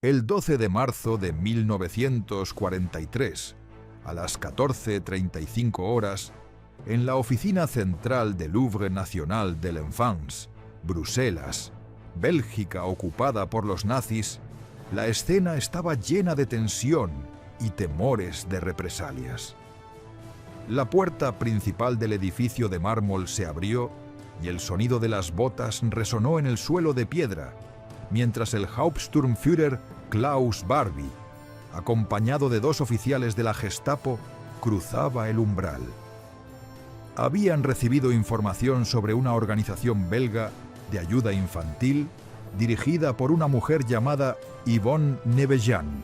El 12 de marzo de 1943, a las 14:35 horas, en la oficina central del Louvre National de l'Enfance, Bruselas, Bélgica ocupada por los nazis, la escena estaba llena de tensión y temores de represalias. La puerta principal del edificio de mármol se abrió y el sonido de las botas resonó en el suelo de piedra, mientras el Hauptsturmführer Klaus Barbie, acompañado de 2 oficiales de la Gestapo, cruzaba el umbral. Habían recibido información sobre una organización belga de ayuda infantil dirigida por una mujer llamada Yvonne Nevejean,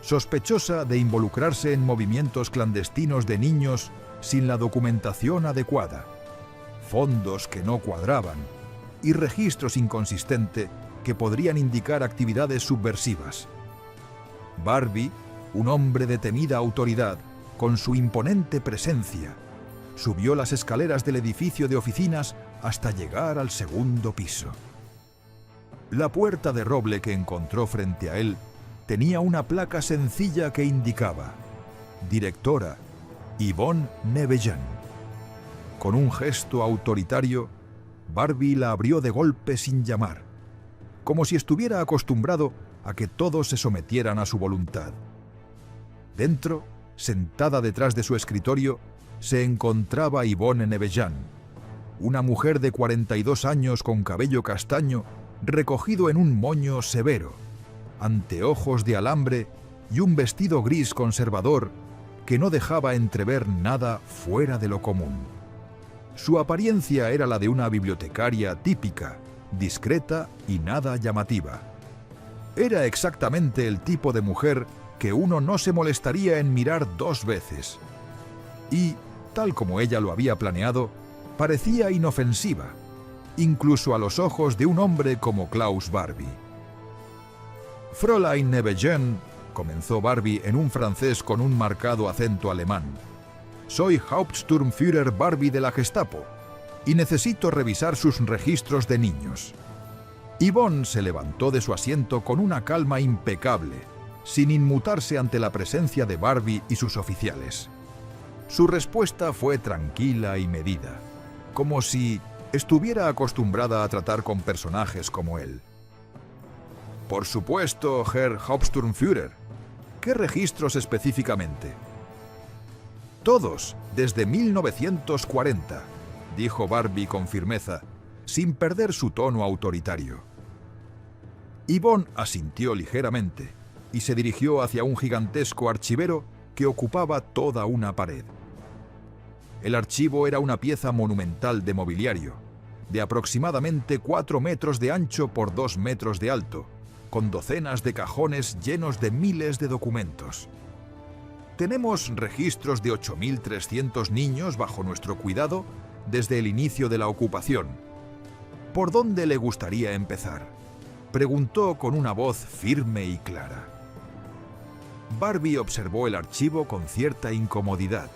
sospechosa de involucrarse en movimientos clandestinos de niños sin la documentación adecuada, fondos que no cuadraban y registros inconsistentes que podrían indicar actividades subversivas. Barbie, un hombre de temida autoridad, con su imponente presencia, subió las escaleras del edificio de oficinas hasta llegar al 2º piso. La puerta de roble que encontró frente a él tenía una placa sencilla que indicaba: Directora Yvonne Nevejean. Con un gesto autoritario, Barbie la abrió de golpe sin llamar, como si estuviera acostumbrado a que todos se sometieran a su voluntad. Dentro, sentada detrás de su escritorio, se encontraba Yvonne Nevejean, una mujer de 42 años con cabello castaño recogido en un moño severo, anteojos de alambre y un vestido gris conservador que no dejaba entrever nada fuera de lo común. Su apariencia era la de una bibliotecaria típica, discreta y nada llamativa. Era exactamente el tipo de mujer que uno no se molestaría en mirar 2 veces. Y, tal como ella lo había planeado, parecía inofensiva, incluso a los ojos de un hombre como Klaus Barbie. Fräulein Nevejean, comenzó Barbie en un francés con un marcado acento alemán. Soy Hauptsturmführer Barbie de la Gestapo y necesito revisar sus registros de niños. Yvonne se levantó de su asiento con una calma impecable, sin inmutarse ante la presencia de Barbie y sus oficiales. Su respuesta fue tranquila y medida, como si estuviera acostumbrada a tratar con personajes como él. Por supuesto, Herr Hauptsturmführer. ¿Qué registros específicamente? Todos, desde 1940, dijo Barbie con firmeza, sin perder su tono autoritario. Yvonne asintió ligeramente y se dirigió hacia un gigantesco archivero que ocupaba toda una pared. El archivo era una pieza monumental de mobiliario, de aproximadamente 4 metros de ancho por 2 metros de alto, con docenas de cajones llenos de miles de documentos. Tenemos registros de 8.300 niños bajo nuestro cuidado desde el inicio de la ocupación. ¿Por dónde le gustaría empezar?, preguntó con una voz firme y clara. Barbie observó el archivo con cierta incomodidad.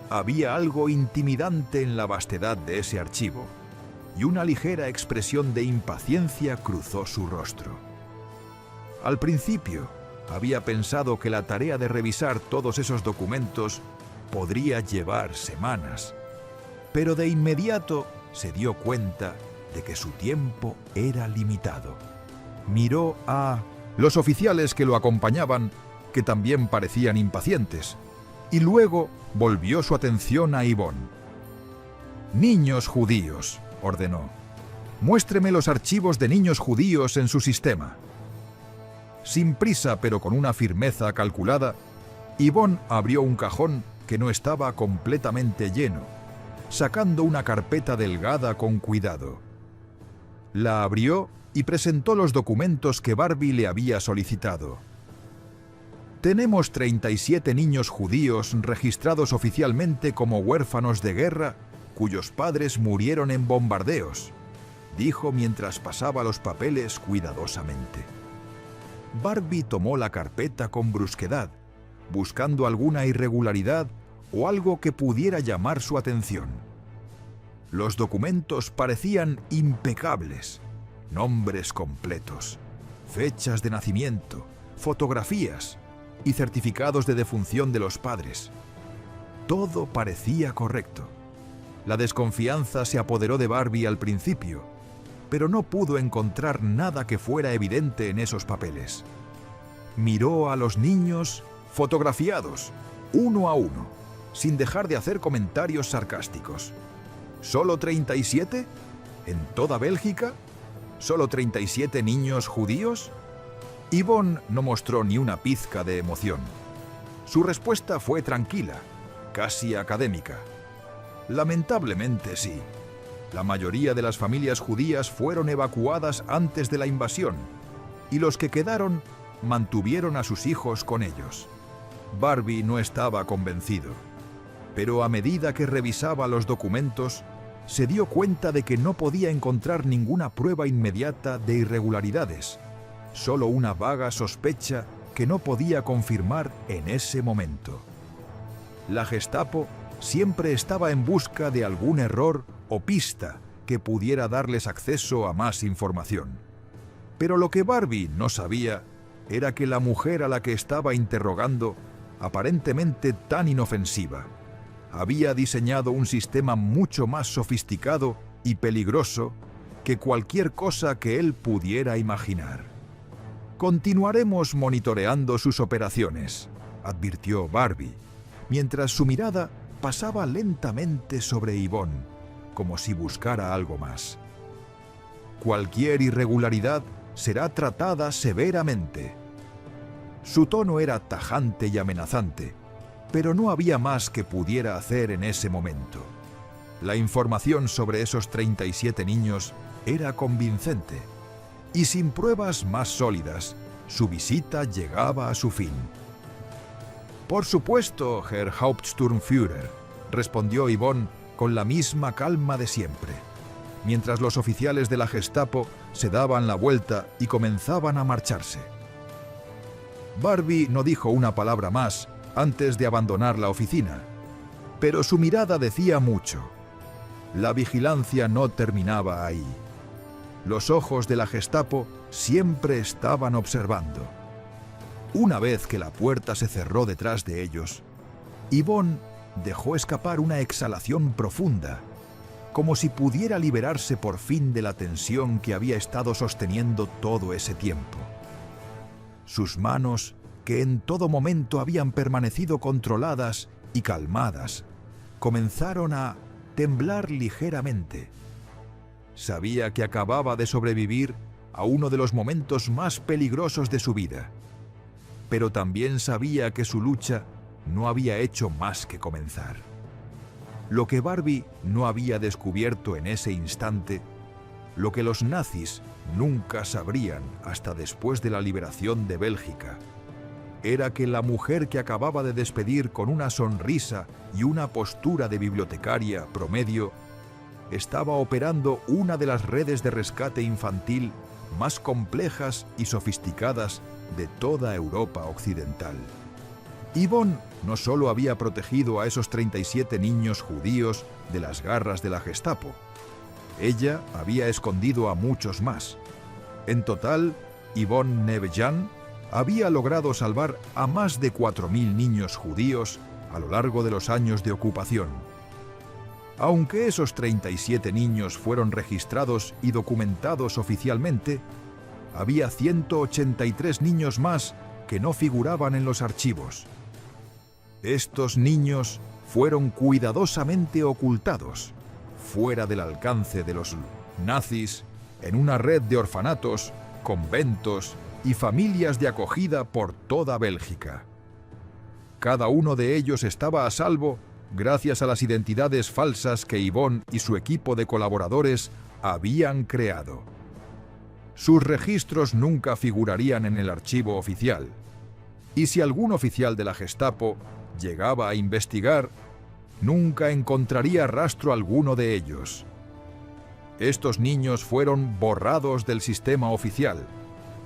Había algo intimidante en la vastedad de ese archivo, y una ligera expresión de impaciencia cruzó su rostro. Al principio, había pensado que la tarea de revisar todos esos documentos podría llevar semanas, pero de inmediato se dio cuenta de que su tiempo era limitado. Miró a los oficiales que lo acompañaban, que también parecían impacientes, y luego volvió su atención a Yvonne. «Niños judíos», ordenó. «Muéstreme los archivos de niños judíos en su sistema». Sin prisa, pero con una firmeza calculada, Yvonne abrió un cajón que no estaba completamente lleno, sacando una carpeta delgada con cuidado. La abrió y presentó los documentos que Barbie le había solicitado. Tenemos 37 niños judíos registrados oficialmente como huérfanos de guerra cuyos padres murieron en bombardeos, dijo mientras pasaba los papeles cuidadosamente. Barbie tomó la carpeta con brusquedad, buscando alguna irregularidad o algo que pudiera llamar su atención. Los documentos parecían impecables, nombres completos, fechas de nacimiento, fotografías y certificados de defunción de los padres. Todo parecía correcto. La desconfianza se apoderó de Barbie al principio, pero no pudo encontrar nada que fuera evidente en esos papeles. Miró a los niños fotografiados, uno a uno, sin dejar de hacer comentarios sarcásticos. ¿Solo 37? ¿En toda Bélgica? ¿Solo 37 niños judíos? Yvonne no mostró ni una pizca de emoción. Su respuesta fue tranquila, casi académica. Lamentablemente sí. La mayoría de las familias judías fueron evacuadas antes de la invasión, y los que quedaron mantuvieron a sus hijos con ellos. Barbie no estaba convencido, pero a medida que revisaba los documentos, se dio cuenta de que no podía encontrar ninguna prueba inmediata de irregularidades, solo una vaga sospecha que no podía confirmar en ese momento. La Gestapo siempre estaba en busca de algún error o pista que pudiera darles acceso a más información. Pero lo que Barbie no sabía era que la mujer a la que estaba interrogando, aparentemente tan inofensiva, había diseñado un sistema mucho más sofisticado y peligroso que cualquier cosa que él pudiera imaginar. «Continuaremos monitoreando sus operaciones», advirtió Barbie, mientras su mirada pasaba lentamente sobre Yvonne, como si buscara algo más. «Cualquier irregularidad será tratada severamente». Su tono era tajante y amenazante, pero no había más que pudiera hacer en ese momento. La información sobre esos 37 niños era convincente, y sin pruebas más sólidas, su visita llegaba a su fin. «Por supuesto, Herr Hauptsturmführer», respondió Yvonne con la misma calma de siempre, mientras los oficiales de la Gestapo se daban la vuelta y comenzaban a marcharse. Barbie no dijo una palabra más antes de abandonar la oficina, pero su mirada decía mucho. La vigilancia no terminaba ahí. Los ojos de la Gestapo siempre estaban observando. Una vez que la puerta se cerró detrás de ellos, Yvonne dejó escapar una exhalación profunda, como si pudiera liberarse por fin de la tensión que había estado sosteniendo todo ese tiempo. Sus manos, que en todo momento habían permanecido controladas y calmadas, comenzaron a temblar ligeramente. Sabía que acababa de sobrevivir a uno de los momentos más peligrosos de su vida, pero también sabía que su lucha no había hecho más que comenzar. Lo que Barbie no había descubierto en ese instante, lo que los nazis nunca sabrían hasta después de la liberación de Bélgica, era que la mujer que acababa de despedir con una sonrisa y una postura de bibliotecaria promedio estaba operando una de las redes de rescate infantil más complejas y sofisticadas de toda Europa occidental. Yvonne no solo había protegido a esos 37 niños judíos de las garras de la Gestapo, ella había escondido a muchos más. En total, Yvonne Nevejan había logrado salvar a más de 4.000 niños judíos a lo largo de los años de ocupación. Aunque esos 37 niños fueron registrados y documentados oficialmente, había 183 niños más que no figuraban en los archivos. Estos niños fueron cuidadosamente ocultados, fuera del alcance de los nazis, en una red de orfanatos, conventos y familias de acogida por toda Bélgica. Cada uno de ellos estaba a salvo gracias a las identidades falsas que Yvonne y su equipo de colaboradores habían creado. Sus registros nunca figurarían en el archivo oficial, y si algún oficial de la Gestapo llegaba a investigar, nunca encontraría rastro alguno de ellos. Estos niños fueron borrados del sistema oficial,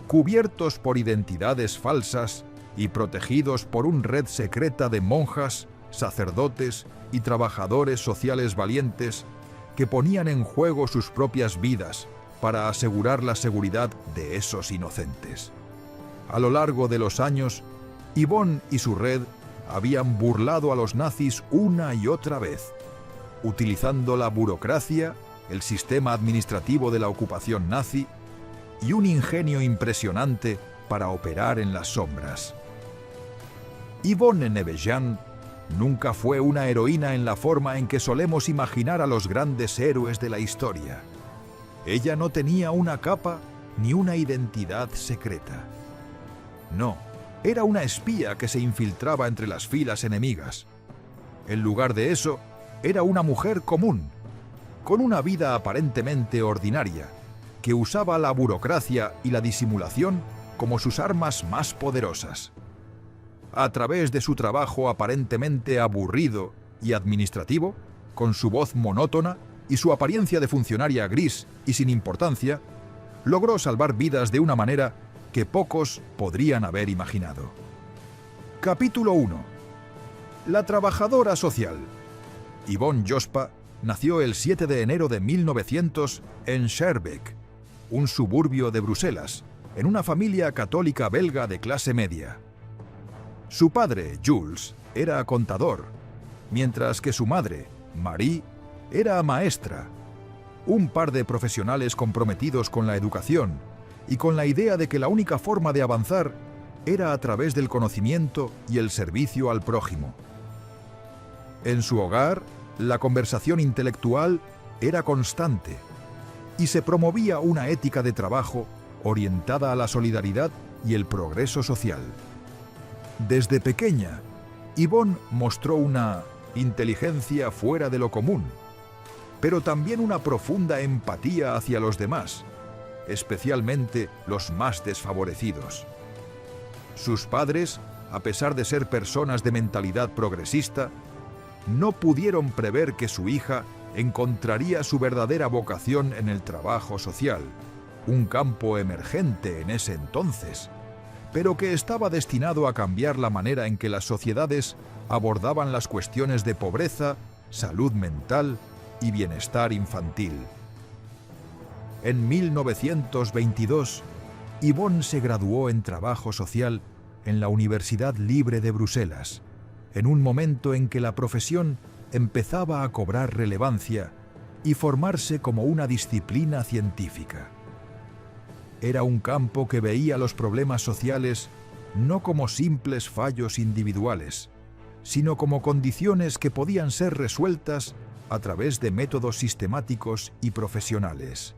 cubiertos por identidades falsas y protegidos por una red secreta de monjas, sacerdotes y trabajadores sociales valientes que ponían en juego sus propias vidas para asegurar la seguridad de esos inocentes. A lo largo de los años, Yvonne y su red habían burlado a los nazis una y otra vez, utilizando la burocracia, el sistema administrativo de la ocupación nazi y un ingenio impresionante para operar en las sombras. Yvonne Nevejean nunca fue una heroína en la forma en que solemos imaginar a los grandes héroes de la historia. Ella no tenía una capa ni una identidad secreta. No, era una espía que se infiltraba entre las filas enemigas. En lugar de eso, era una mujer común, con una vida aparentemente ordinaria, que usaba la burocracia y la disimulación como sus armas más poderosas. A través de su trabajo aparentemente aburrido y administrativo, con su voz monótona y su apariencia de funcionaria gris y sin importancia, logró salvar vidas de una manera que pocos podrían haber imaginado. Capítulo 1. La trabajadora social. Yvonne Jospa nació el 7 de enero de 1900 en Schaerbeek, un suburbio de Bruselas, en una familia católica belga de clase media. Su padre, Jules, era contador, mientras que su madre, Marie, era maestra. Un par de profesionales comprometidos con la educación y con la idea de que la única forma de avanzar era a través del conocimiento y el servicio al prójimo. En su hogar, la conversación intelectual era constante y se promovía una ética de trabajo orientada a la solidaridad y el progreso social. Desde pequeña, Yvonne mostró una inteligencia fuera de lo común, pero también una profunda empatía hacia los demás, especialmente los más desfavorecidos. Sus padres, a pesar de ser personas de mentalidad progresista, no pudieron prever que su hija encontraría su verdadera vocación en el trabajo social, un campo emergente en ese entonces, pero que estaba destinado a cambiar la manera en que las sociedades abordaban las cuestiones de pobreza, salud mental y bienestar infantil. En 1922, Yvonne se graduó en trabajo social en la Universidad Libre de Bruselas, en un momento en que la profesión empezaba a cobrar relevancia y formarse como una disciplina científica. Era un campo que veía los problemas sociales no como simples fallos individuales, sino como condiciones que podían ser resueltas a través de métodos sistemáticos y profesionales.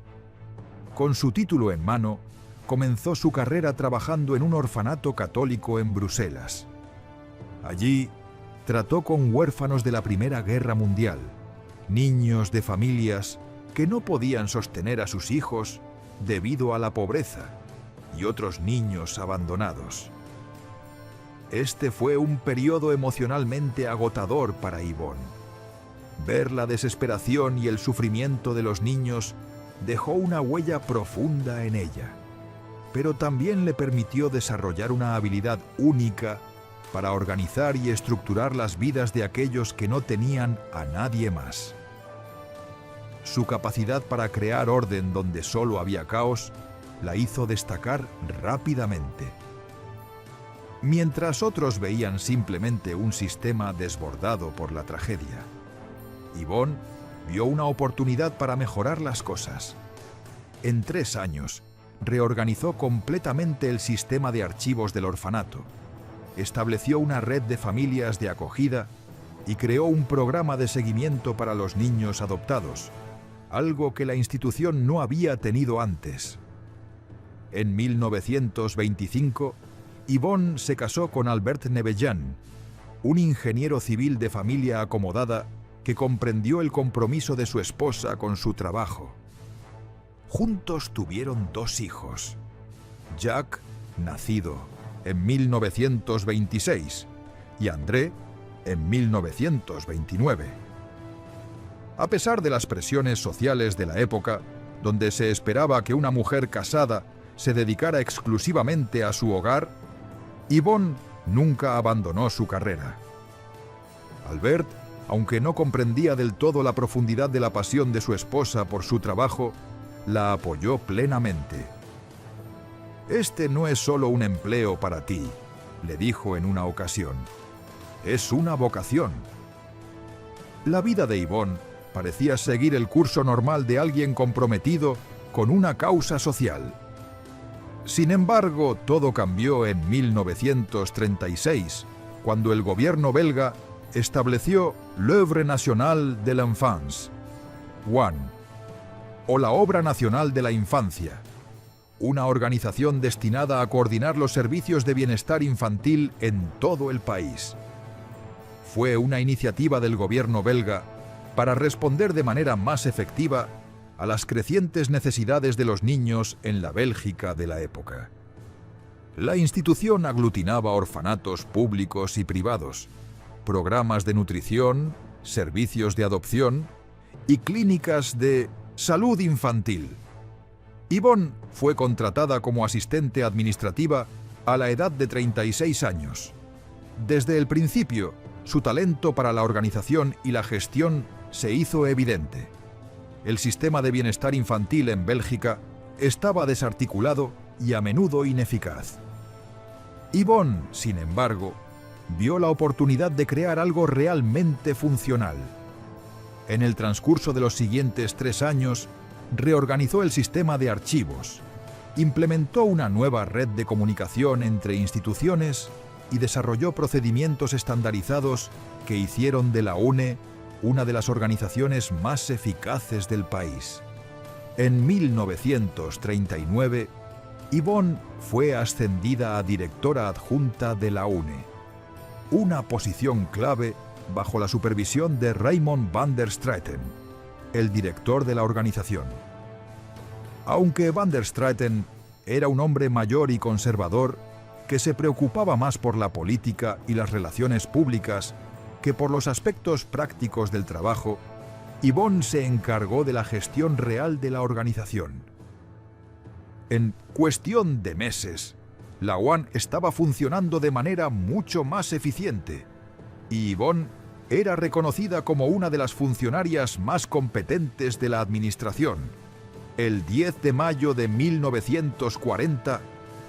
Con su título en mano, comenzó su carrera trabajando en un orfanato católico en Bruselas. Allí, trató con huérfanos de la Primera Guerra Mundial, niños de familias que no podían sostener a sus hijos debido a la pobreza, y otros niños abandonados. Este fue un periodo emocionalmente agotador para Yvonne. Ver la desesperación y el sufrimiento de los niños dejó una huella profunda en ella, pero también le permitió desarrollar una habilidad única para organizar y estructurar las vidas de aquellos que no tenían a nadie más. Su capacidad para crear orden donde solo había caos la hizo destacar rápidamente. Mientras otros veían simplemente un sistema desbordado por la tragedia, Yvonne vio una oportunidad para mejorar las cosas. En 3 años, reorganizó completamente el sistema de archivos del orfanato, estableció una red de familias de acogida y creó un programa de seguimiento para los niños adoptados, algo que la institución no había tenido antes. En 1925, Yvonne se casó con Albert Nevejean, un ingeniero civil de familia acomodada que comprendió el compromiso de su esposa con su trabajo. Juntos tuvieron 2 hijos, Jacques, nacido en 1926, y André, en 1929. A pesar de las presiones sociales de la época, donde se esperaba que una mujer casada se dedicara exclusivamente a su hogar, Yvonne nunca abandonó su carrera. Albert, aunque no comprendía del todo la profundidad de la pasión de su esposa por su trabajo, la apoyó plenamente. «Este no es solo un empleo para ti», le dijo en una ocasión. «Es una vocación». La vida de Yvonne parecía seguir el curso normal de alguien comprometido con una causa social. Sin embargo, todo cambió en 1936, cuando el gobierno belga estableció l'Œuvre nationale de l'enfance, ONE, o la Obra Nacional de la Infancia, una organización destinada a coordinar los servicios de bienestar infantil en todo el país. Fue una iniciativa del gobierno belga para responder de manera más efectiva a las crecientes necesidades de los niños en la Bélgica de la época. La institución aglutinaba orfanatos públicos y privados, programas de nutrición, servicios de adopción y clínicas de salud infantil. Yvonne fue contratada como asistente administrativa a la edad de 36 años. Desde el principio, su talento para la organización y la gestión se hizo evidente. El sistema de bienestar infantil en Bélgica estaba desarticulado y a menudo ineficaz. Yvonne, sin embargo, vio la oportunidad de crear algo realmente funcional. En el transcurso de los siguientes 3 años, reorganizó el sistema de archivos, implementó una nueva red de comunicación entre instituciones y desarrolló procedimientos estandarizados que hicieron de la UNE una de las organizaciones más eficaces del país. En 1939, Yvonne fue ascendida a directora adjunta de la UNE, una posición clave bajo la supervisión de Raymond van der Straeten, el director de la organización. Aunque van der Straeten era un hombre mayor y conservador que se preocupaba más por la política y las relaciones públicas que por los aspectos prácticos del trabajo, Yvonne se encargó de la gestión real de la organización. En cuestión de meses, la ONE estaba funcionando de manera mucho más eficiente y Yvonne era reconocida como una de las funcionarias más competentes de la administración. El 10 de mayo de 1940,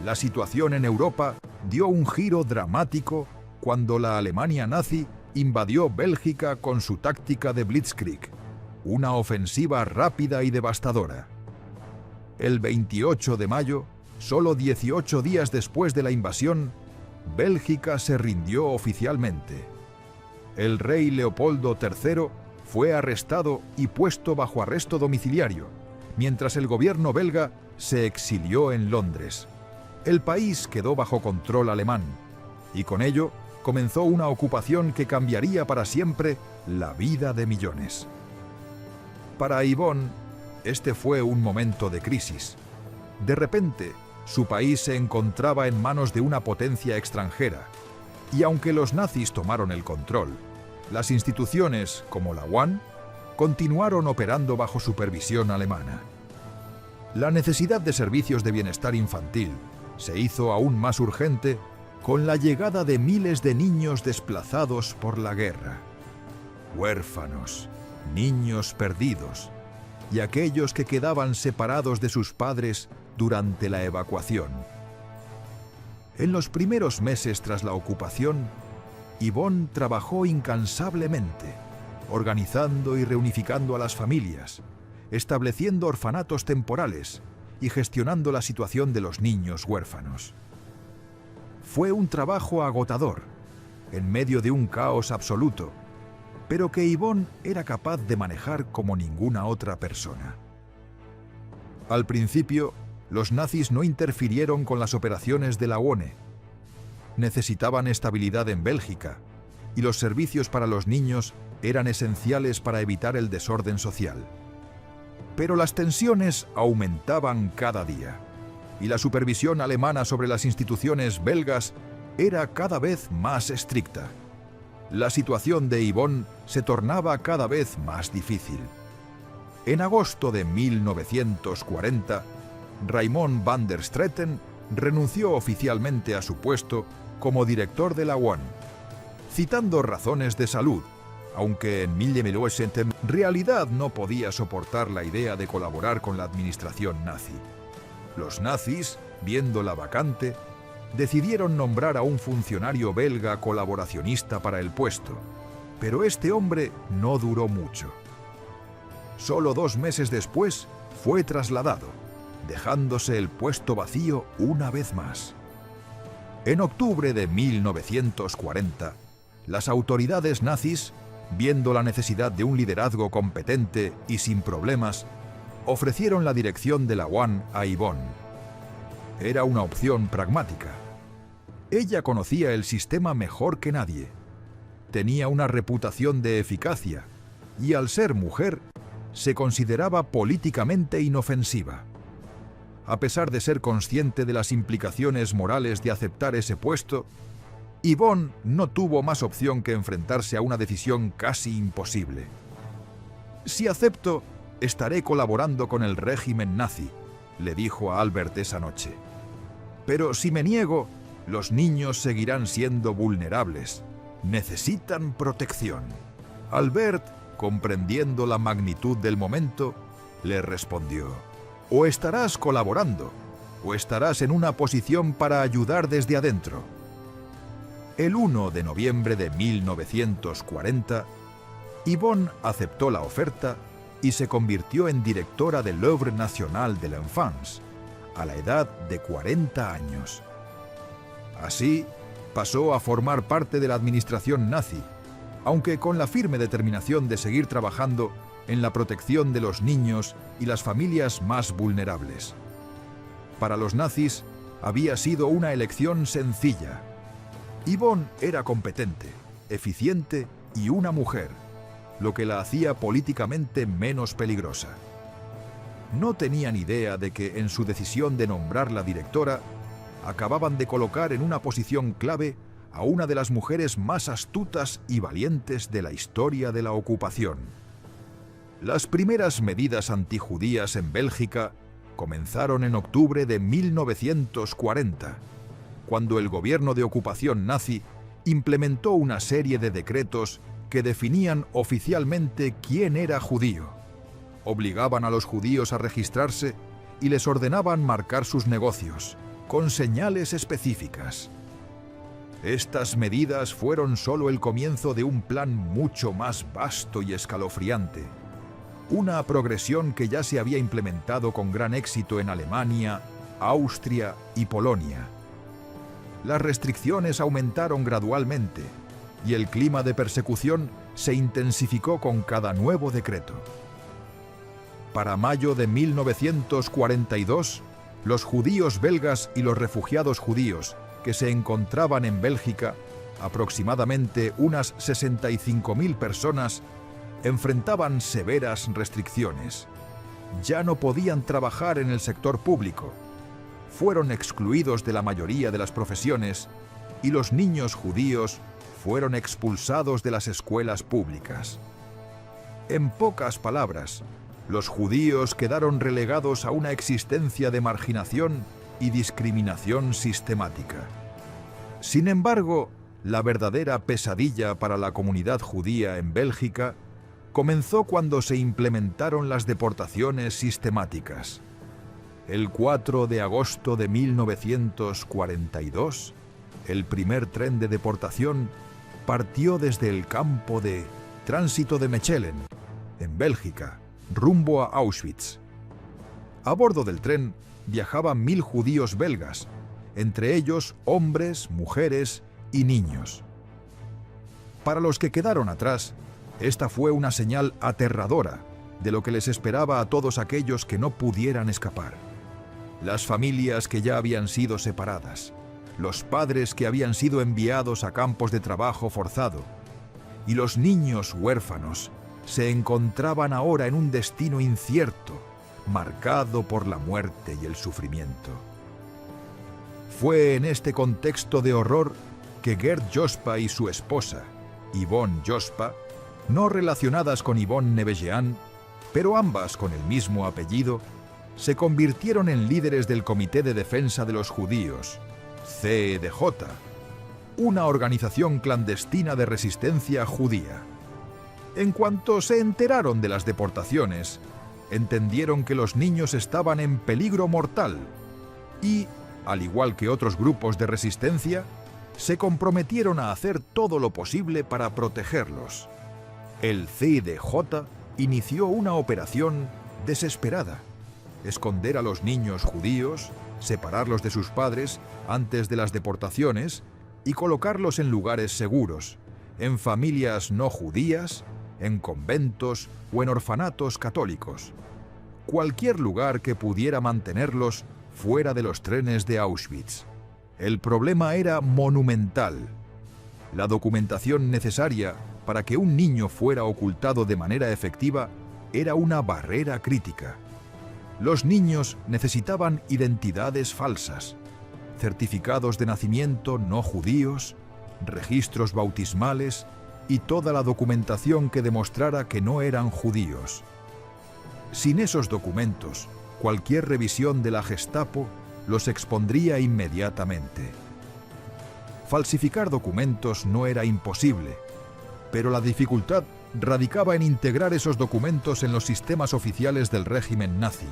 la situación en Europa dio un giro dramático cuando la Alemania nazi invadió Bélgica con su táctica de Blitzkrieg, una ofensiva rápida y devastadora. El 28 de mayo, solo 18 días después de la invasión, Bélgica se rindió oficialmente. El rey Leopoldo III fue arrestado y puesto bajo arresto domiciliario, mientras el gobierno belga se exilió en Londres. El país quedó bajo control alemán, y con ello comenzó una ocupación que cambiaría para siempre la vida de millones. Para Yvonne, este fue un momento de crisis. De repente, su país se encontraba en manos de una potencia extranjera, y aunque los nazis tomaron el control, las instituciones, como la ONE, continuaron operando bajo supervisión alemana. La necesidad de servicios de bienestar infantil se hizo aún más urgente con la llegada de miles de niños desplazados por la guerra. Huérfanos, niños perdidos y aquellos que quedaban separados de sus padres durante la evacuación. En los primeros meses tras la ocupación, Yvonne trabajó incansablemente, organizando y reunificando a las familias, estableciendo orfanatos temporales y gestionando la situación de los niños huérfanos. Fue un trabajo agotador, en medio de un caos absoluto, pero que Yvonne era capaz de manejar como ninguna otra persona. Al principio, los nazis no interfirieron con las operaciones de la ONE. Necesitaban estabilidad en Bélgica, y los servicios para los niños eran esenciales para evitar el desorden social. Pero las tensiones aumentaban cada día, y la supervisión alemana sobre las instituciones belgas era cada vez más estricta. La situación de Yvonne se tornaba cada vez más difícil. En agosto de 1940, Raymond van der Straeten renunció oficialmente a su puesto como director de la ONE, citando razones de salud, aunque en 1918 en realidad no podía soportar la idea de colaborar con la administración nazi. Los nazis, viendo la vacante, decidieron nombrar a un funcionario belga colaboracionista para el puesto, pero este hombre no duró mucho. Solo 2 meses después fue trasladado, dejándose el puesto vacío una vez más. En octubre de 1940, las autoridades nazis, viendo la necesidad de un liderazgo competente y sin problemas, ofrecieron la dirección de la UAN a Yvonne. Era una opción pragmática. Ella conocía el sistema mejor que nadie. Tenía una reputación de eficacia y, al ser mujer, se consideraba políticamente inofensiva. A pesar de ser consciente de las implicaciones morales de aceptar ese puesto, Yvonne no tuvo más opción que enfrentarse a una decisión casi imposible. «Si acepto, estaré colaborando con el régimen nazi», le dijo a Albert esa noche. «Pero si me niego, los niños seguirán siendo vulnerables. Necesitan protección». Albert, comprendiendo la magnitud del momento, le respondió: «O estarás colaborando, o estarás en una posición para ayudar desde adentro». El 1 de noviembre de 1940, Yvonne aceptó la oferta y se convirtió en directora del Œuvre Nationale de l'Enfance, a la edad de 40 años. Así, pasó a formar parte de la administración nazi, aunque con la firme determinación de seguir trabajando en la protección de los niños y las familias más vulnerables. Para los nazis, había sido una elección sencilla. Yvonne era competente, eficiente y una mujer, lo que la hacía políticamente menos peligrosa. No tenían idea de que en su decisión de nombrarla directora, acababan de colocar en una posición clave a una de las mujeres más astutas y valientes de la historia de la ocupación. Las primeras medidas antijudías en Bélgica comenzaron en octubre de 1940, cuando el gobierno de ocupación nazi implementó una serie de decretos que definían oficialmente quién era judío. Obligaban a los judíos a registrarse y les ordenaban marcar sus negocios, con señales específicas. Estas medidas fueron solo el comienzo de un plan mucho más vasto y escalofriante. Una progresión que ya se había implementado con gran éxito en Alemania, Austria y Polonia. Las restricciones aumentaron gradualmente y el clima de persecución se intensificó con cada nuevo decreto. Para mayo de 1942, los judíos belgas y los refugiados judíos que se encontraban en Bélgica, aproximadamente unas 65.000 personas, enfrentaban severas restricciones. Ya no podían trabajar en el sector público. Fueron excluidos de la mayoría de las profesiones y los niños judíos fueron expulsados de las escuelas públicas. En pocas palabras, los judíos quedaron relegados a una existencia de marginación y discriminación sistemática. Sin embargo, la verdadera pesadilla para la comunidad judía en Bélgica comenzó cuando se implementaron las deportaciones sistemáticas. El 4 de agosto de 1942, el primer tren de deportación partió desde el campo de tránsito de Mechelen, en Bélgica, rumbo a Auschwitz. A bordo del tren viajaban 1000 judíos belgas, entre ellos hombres, mujeres y niños. Para los que quedaron atrás, esta fue una señal aterradora de lo que les esperaba a todos aquellos que no pudieran escapar. Las familias que ya habían sido separadas, los padres que habían sido enviados a campos de trabajo forzado y los niños huérfanos se encontraban ahora en un destino incierto, marcado por la muerte y el sufrimiento. Fue en este contexto de horror que Gerd Jospa y su esposa, Yvonne Jospa, no relacionadas con Yvonne Nevejean, pero ambas con el mismo apellido, se convirtieron en líderes del Comité de Defensa de los Judíos, CEDJ, una organización clandestina de resistencia judía. En cuanto se enteraron de las deportaciones, entendieron que los niños estaban en peligro mortal y, al igual que otros grupos de resistencia, se comprometieron a hacer todo lo posible para protegerlos. El CIDJ inició una operación desesperada: esconder a los niños judíos, separarlos de sus padres antes de las deportaciones y colocarlos en lugares seguros, en familias no judías, en conventos o en orfanatos católicos. Cualquier lugar que pudiera mantenerlos fuera de los trenes de Auschwitz. El problema era monumental. La documentación necesaria para que un niño fuera ocultado de manera efectiva era una barrera crítica. Los niños necesitaban identidades falsas, certificados de nacimiento no judíos, registros bautismales y toda la documentación que demostrara que no eran judíos. Sin esos documentos, cualquier revisión de la Gestapo los expondría inmediatamente. Falsificar documentos no era imposible, pero la dificultad radicaba en integrar esos documentos en los sistemas oficiales del régimen nazi.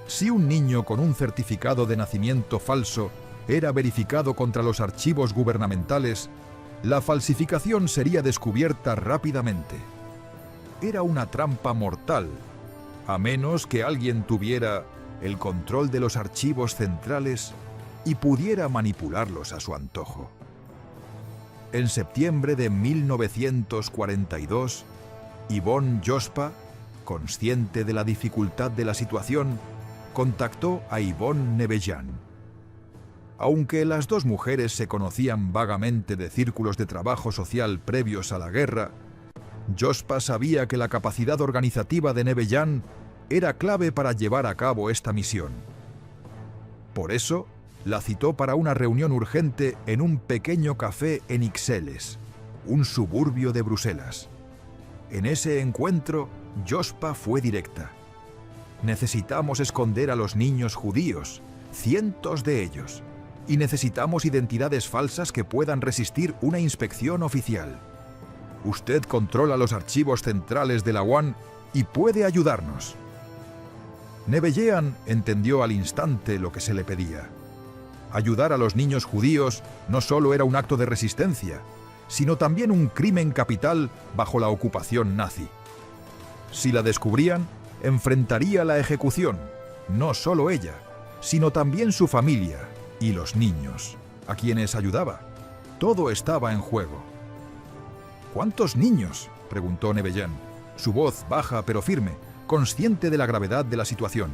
Si un niño con un certificado de nacimiento falso era verificado contra los archivos gubernamentales, la falsificación sería descubierta rápidamente. Era una trampa mortal, a menos que alguien tuviera el control de los archivos centrales y pudiera manipularlos a su antojo. En septiembre de 1942, Yvonne Jospa, consciente de la dificultad de la situación, contactó a Yvonne Nebeyan. Aunque las dos mujeres se conocían vagamente de círculos de trabajo social previos a la guerra, Jospa sabía que la capacidad organizativa de Nebeyan era clave para llevar a cabo esta misión. Por eso, la citó para una reunión urgente en un pequeño café en Ixelles, un suburbio de Bruselas. En ese encuentro, Jospa fue directa. Necesitamos esconder a los niños judíos, cientos de ellos, y necesitamos identidades falsas que puedan resistir una inspección oficial. Usted controla los archivos centrales de la UAN y puede ayudarnos. Nebeyan entendió al instante lo que se le pedía. Ayudar a los niños judíos no solo era un acto de resistencia, sino también un crimen capital bajo la ocupación nazi. Si la descubrían, enfrentaría la ejecución, no solo ella, sino también su familia y los niños, a quienes ayudaba. Todo estaba en juego. ¿Cuántos niños?, preguntó Nebeyan, su voz baja pero firme, consciente de la gravedad de la situación.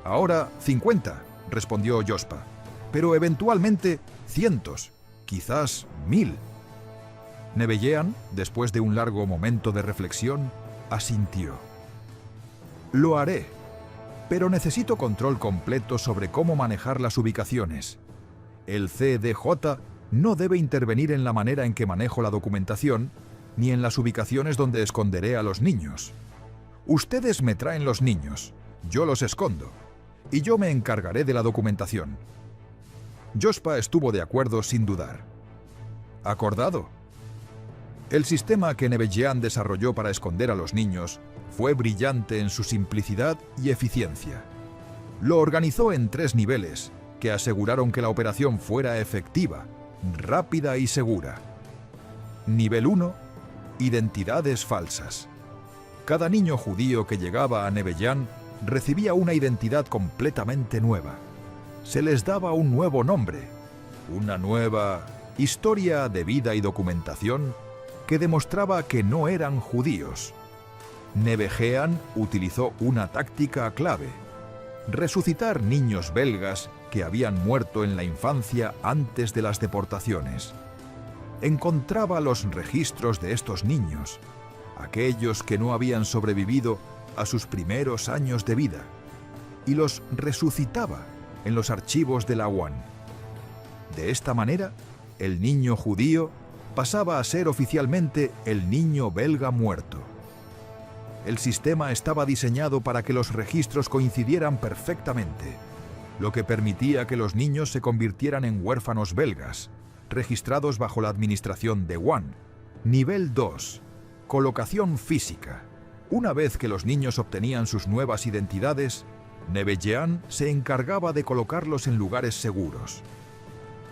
Ahora 50, respondió Jospa, pero eventualmente cientos, quizás 1000. Nebeyan, después de un largo momento de reflexión, asintió. Lo haré, pero necesito control completo sobre cómo manejar las ubicaciones. El CDJ no debe intervenir en la manera en que manejo la documentación, ni en las ubicaciones donde esconderé a los niños. Ustedes me traen los niños, yo los escondo, y yo me encargaré de la documentación. Jospa estuvo de acuerdo sin dudar. ¿Acordado? El sistema que Nebeyan desarrolló para esconder a los niños fue brillante en su simplicidad y eficiencia. Lo organizó en 3 niveles, que aseguraron que la operación fuera efectiva, rápida y segura. Nivel 1. Identidades falsas. Cada niño judío que llegaba a Nebeyan recibía una identidad completamente nueva. Se les daba un nuevo nombre, una nueva historia de vida y documentación que demostraba que no eran judíos. Nebeyan utilizó una táctica clave: resucitar niños belgas que habían muerto en la infancia antes de las deportaciones. Encontraba los registros de estos niños, aquellos que no habían sobrevivido a sus primeros años de vida, y los resucitaba en los archivos de la UAN. De esta manera, el niño judío pasaba a ser oficialmente el niño belga muerto. El sistema estaba diseñado para que los registros coincidieran perfectamente, lo que permitía que los niños se convirtieran en huérfanos belgas, registrados bajo la administración de UAN. Nivel 2. Colocación física. Una vez que los niños obtenían sus nuevas identidades, Nebeyehan se encargaba de colocarlos en lugares seguros.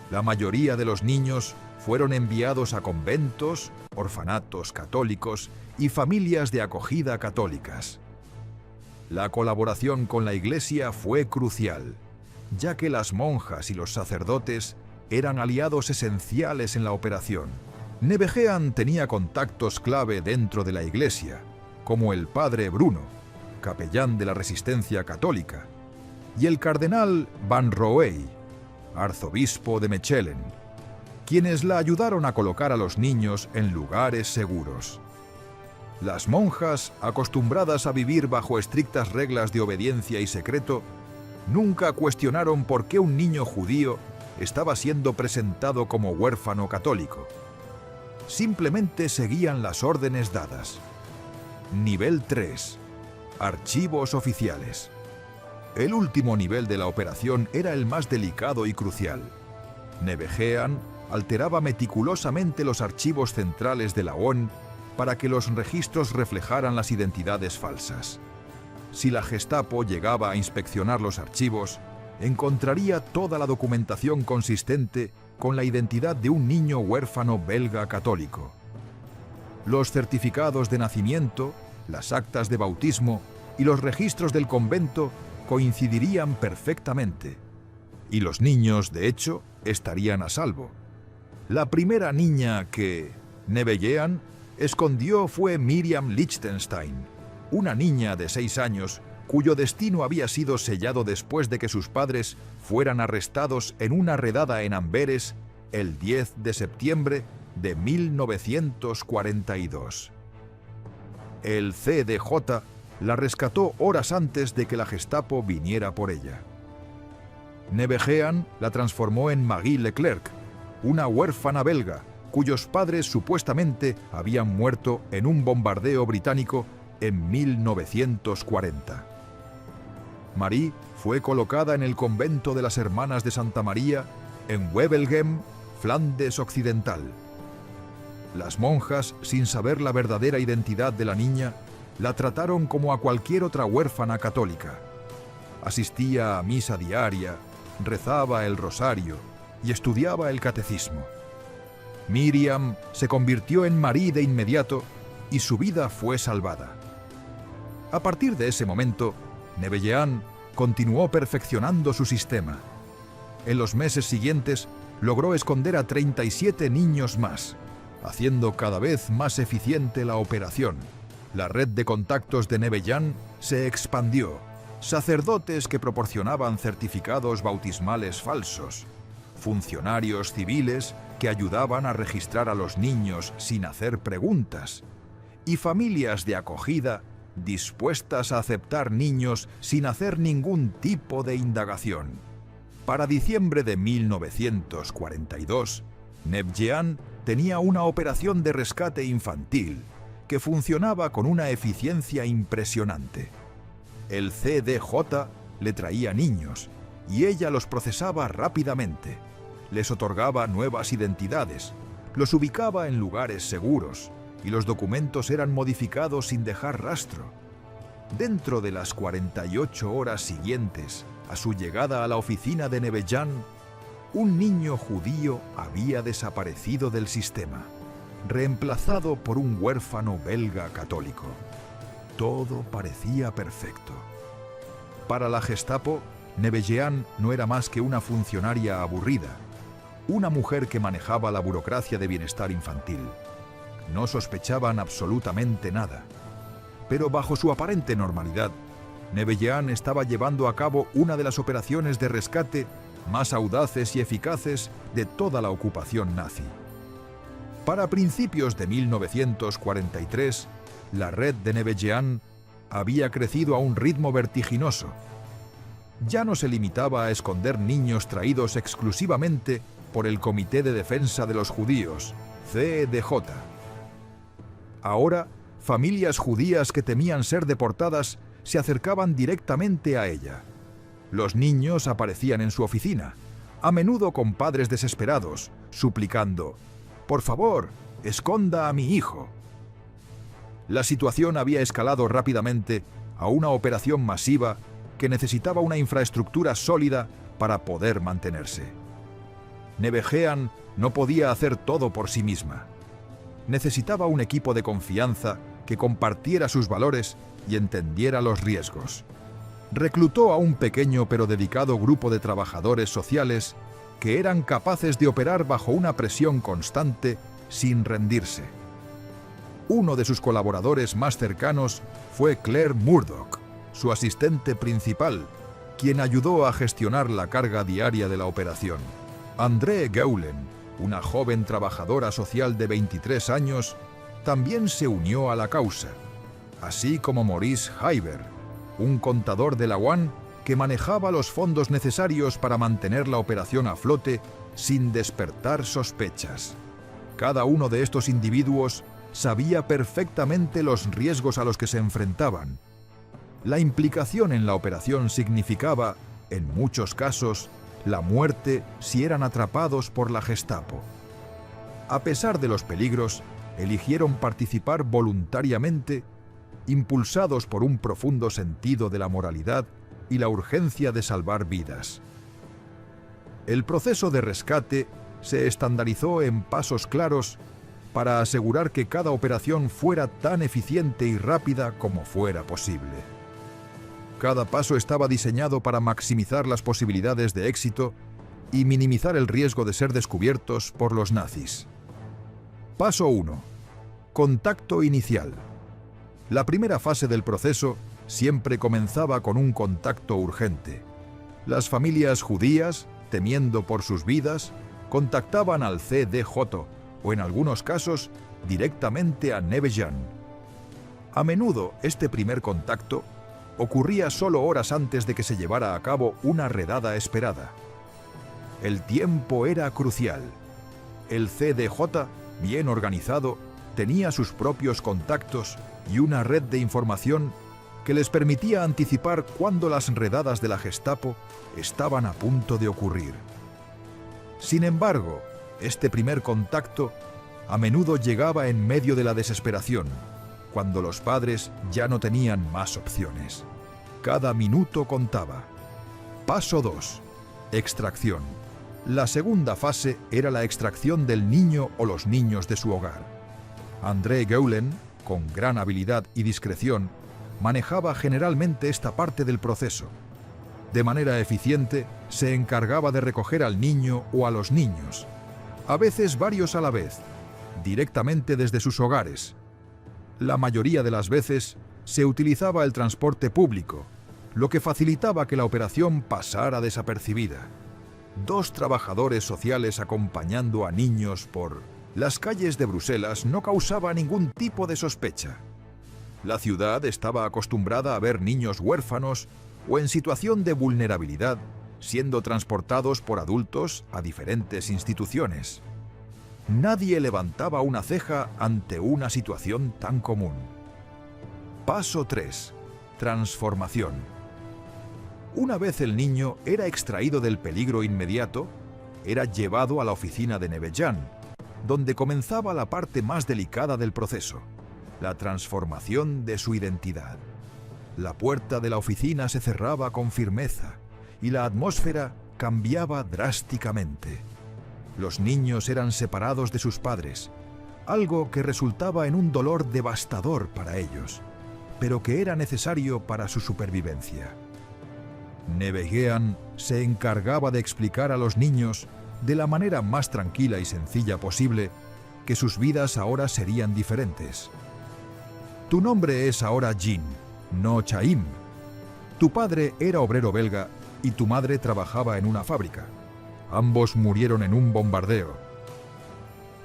La mayoría de los niños fueron enviados a conventos, orfanatos católicos y familias de acogida católicas. La colaboración con la Iglesia fue crucial, ya que las monjas y los sacerdotes eran aliados esenciales en la operación. Nebeyehan tenía contactos clave dentro de la Iglesia, como el padre Bruno, capellán de la Resistencia Católica, y el cardenal Van Roey, arzobispo de Mechelen, quienes la ayudaron a colocar a los niños en lugares seguros. Las monjas, acostumbradas a vivir bajo estrictas reglas de obediencia y secreto, nunca cuestionaron por qué un niño judío estaba siendo presentado como huérfano católico. Simplemente seguían las órdenes dadas. Nivel 3. Archivos oficiales. El último nivel de la operación era el más delicado y crucial. Nebeyehan alteraba meticulosamente los archivos centrales de la ONU para que los registros reflejaran las identidades falsas. Si la Gestapo llegaba a inspeccionar los archivos, encontraría toda la documentación consistente con la identidad de un niño huérfano belga católico. Los certificados de nacimiento, las actas de bautismo y los registros del convento coincidirían perfectamente. Y los niños, de hecho, estarían a salvo. La primera niña que Nebeyehan escondió fue Miriam Lichtenstein, una niña de 6 años cuyo destino había sido sellado después de que sus padres fueran arrestados en una redada en Amberes el 10 de septiembre de 1942. El CDJ la rescató horas antes de que la Gestapo viniera por ella. Nebeyehan la transformó en Marie Leclerc, una huérfana belga cuyos padres supuestamente habían muerto en un bombardeo británico en 1940. Marie fue colocada en el convento de las Hermanas de Santa María en Wevelgem, Flandes Occidental. Las monjas, sin saber la verdadera identidad de la niña, la trataron como a cualquier otra huérfana católica. Asistía a misa diaria, rezaba el rosario y estudiaba el catecismo. Miriam se convirtió en Marie de inmediato y su vida fue salvada. A partir de ese momento, Nebeyehan continuó perfeccionando su sistema. En los meses siguientes, logró esconder a 37 niños más, haciendo cada vez más eficiente la operación. La red de contactos de Nebeyehan se expandió. Sacerdotes que proporcionaban certificados bautismales falsos, funcionarios civiles que ayudaban a registrar a los niños sin hacer preguntas, y familias de acogida dispuestas a aceptar niños sin hacer ningún tipo de indagación. Para diciembre de 1942, Nebeyehan tenía una operación de rescate infantil que funcionaba con una eficiencia impresionante. El CDJ le traía niños y ella los procesaba rápidamente. Les otorgaba nuevas identidades, los ubicaba en lugares seguros y los documentos eran modificados sin dejar rastro. Dentro de las 48 horas siguientes a su llegada a la oficina de Nebeyehan, un niño judío había desaparecido del sistema, reemplazado por un huérfano belga católico. Todo parecía perfecto. Para la Gestapo, Nebeyehan no era más que una funcionaria aburrida, una mujer que manejaba la burocracia de bienestar infantil. No sospechaban absolutamente nada. Pero bajo su aparente normalidad, Nebeyehan estaba llevando a cabo una de las operaciones de rescate más audaces y eficaces de toda la ocupación nazi. Para principios de 1943, la red de Nebeyehan había crecido a un ritmo vertiginoso. Ya no se limitaba a esconder niños traídos exclusivamente por el Comité de Defensa de los Judíos, CDJ. Ahora, familias judías que temían ser deportadas se acercaban directamente a ella. Los niños aparecían en su oficina, a menudo con padres desesperados, suplicando: «Por favor, esconda a mi hijo». La situación había escalado rápidamente a una operación masiva que necesitaba una infraestructura sólida para poder mantenerse. Nevejean no podía hacer todo por sí misma. Necesitaba un equipo de confianza que compartiera sus valores y entendiera los riesgos. Reclutó a un pequeño pero dedicado grupo de trabajadores sociales que eran capaces de operar bajo una presión constante sin rendirse. Uno de sus colaboradores más cercanos fue Claire Murdoch, su asistente principal, quien ayudó a gestionar la carga diaria de la operación. Andrée Geulen, una joven trabajadora social de 23 años, también se unió a la causa, así como Maurice Hyber, un contador de la UAN que manejaba los fondos necesarios para mantener la operación a flote sin despertar sospechas. Cada uno de estos individuos sabía perfectamente los riesgos a los que se enfrentaban. La implicación en la operación significaba, en muchos casos, la muerte si eran atrapados por la Gestapo. A pesar de los peligros, eligieron participar voluntariamente, impulsados por un profundo sentido de la moralidad y la urgencia de salvar vidas. El proceso de rescate se estandarizó en pasos claros para asegurar que cada operación fuera tan eficiente y rápida como fuera posible. Cada paso estaba diseñado para maximizar las posibilidades de éxito y minimizar el riesgo de ser descubiertos por los nazis. Paso 1. Contacto inicial. La primera fase del proceso siempre comenzaba con un contacto urgente. Las familias judías, temiendo por sus vidas, contactaban al CDJ o, en algunos casos, directamente a Nevejean. A menudo, este primer contacto ocurría solo horas antes de que se llevara a cabo una redada esperada. El tiempo era crucial. El CDJ, bien organizado, tenía sus propios contactos y una red de información que les permitía anticipar cuándo las redadas de la Gestapo estaban a punto de ocurrir. Sin embargo, este primer contacto a menudo llegaba en medio de la desesperación, cuando los padres ya no tenían más opciones. Cada minuto contaba. Paso 2. Extracción. La segunda fase era la extracción del niño o los niños de su hogar. Andrée Geulen, con gran habilidad y discreción, manejaba generalmente esta parte del proceso. De manera eficiente, se encargaba de recoger al niño o a los niños, a veces varios a la vez, directamente desde sus hogares. La mayoría de las veces se utilizaba el transporte público, lo que facilitaba que la operación pasara desapercibida. 2 trabajadores sociales acompañando a niños por las calles de Bruselas no causaba ningún tipo de sospecha. La ciudad estaba acostumbrada a ver niños huérfanos o en situación de vulnerabilidad siendo transportados por adultos a diferentes instituciones. Nadie levantaba una ceja ante una situación tan común. Paso 3. Transformación. Una vez el niño era extraído del peligro inmediato, era llevado a la oficina de Nevejean, donde comenzaba la parte más delicada del proceso, la transformación de su identidad. La puerta de la oficina se cerraba con firmeza y la atmósfera cambiaba drásticamente. Los niños eran separados de sus padres, algo que resultaba en un dolor devastador para ellos, pero que era necesario para su supervivencia. Nevejean se encargaba de explicar a los niños, de la manera más tranquila y sencilla posible, que sus vidas ahora serían diferentes. Tu nombre es ahora Jean, no Chaim. Tu padre era obrero belga y tu madre trabajaba en una fábrica. Ambos murieron en un bombardeo.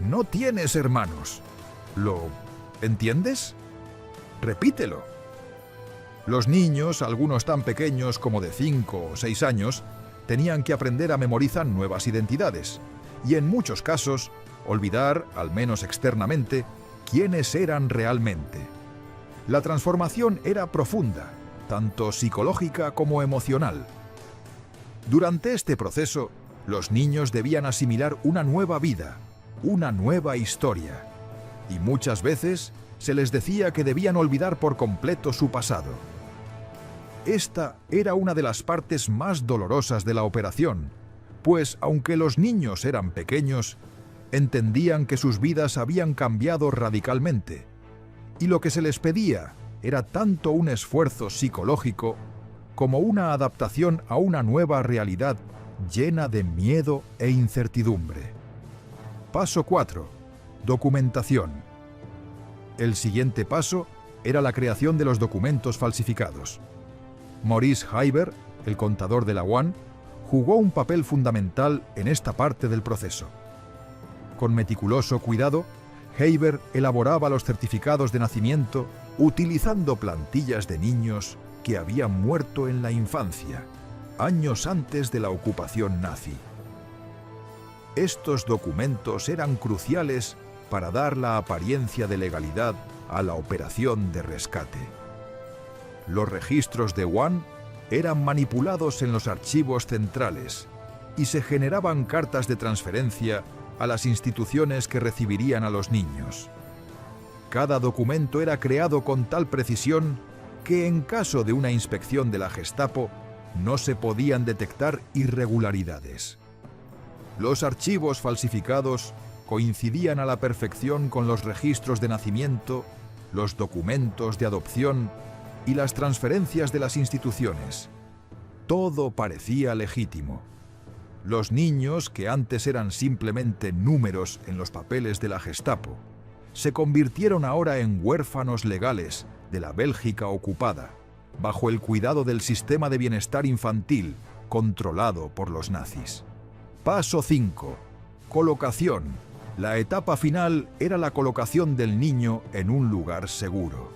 No tienes hermanos. ¿Lo entiendes? Repítelo. Los niños, algunos tan pequeños como de 5 o 6 años, tenían que aprender a memorizar nuevas identidades y, en muchos casos, olvidar, al menos externamente, quiénes eran realmente. La transformación era profunda, tanto psicológica como emocional. Durante este proceso, los niños debían asimilar una nueva vida, una nueva historia, y muchas veces se les decía que debían olvidar por completo su pasado. Esta era una de las partes más dolorosas de la operación, pues aunque los niños eran pequeños, entendían que sus vidas habían cambiado radicalmente, y lo que se les pedía era tanto un esfuerzo psicológico como una adaptación a una nueva realidad llena de miedo e incertidumbre. Paso 4. Documentación. El siguiente paso era la creación de los documentos falsificados. Maurice Heiber, el contador de la UAN, jugó un papel fundamental en esta parte del proceso. Con meticuloso cuidado, Heiber elaboraba los certificados de nacimiento utilizando plantillas de niños que habían muerto en la infancia, años antes de la ocupación nazi. Estos documentos eran cruciales para dar la apariencia de legalidad a la operación de rescate. Los registros de UAN eran manipulados en los archivos centrales y se generaban cartas de transferencia a las instituciones que recibirían a los niños. Cada documento era creado con tal precisión que en caso de una inspección de la Gestapo no se podían detectar irregularidades. Los archivos falsificados coincidían a la perfección con los registros de nacimiento, los documentos de adopción y las transferencias de las instituciones. Todo parecía legítimo. Los niños, que antes eran simplemente números en los papeles de la Gestapo, se convirtieron ahora en huérfanos legales de la Bélgica ocupada, bajo el cuidado del sistema de bienestar infantil controlado por los nazis. Paso 5. Colocación. La etapa final era la colocación del niño en un lugar seguro.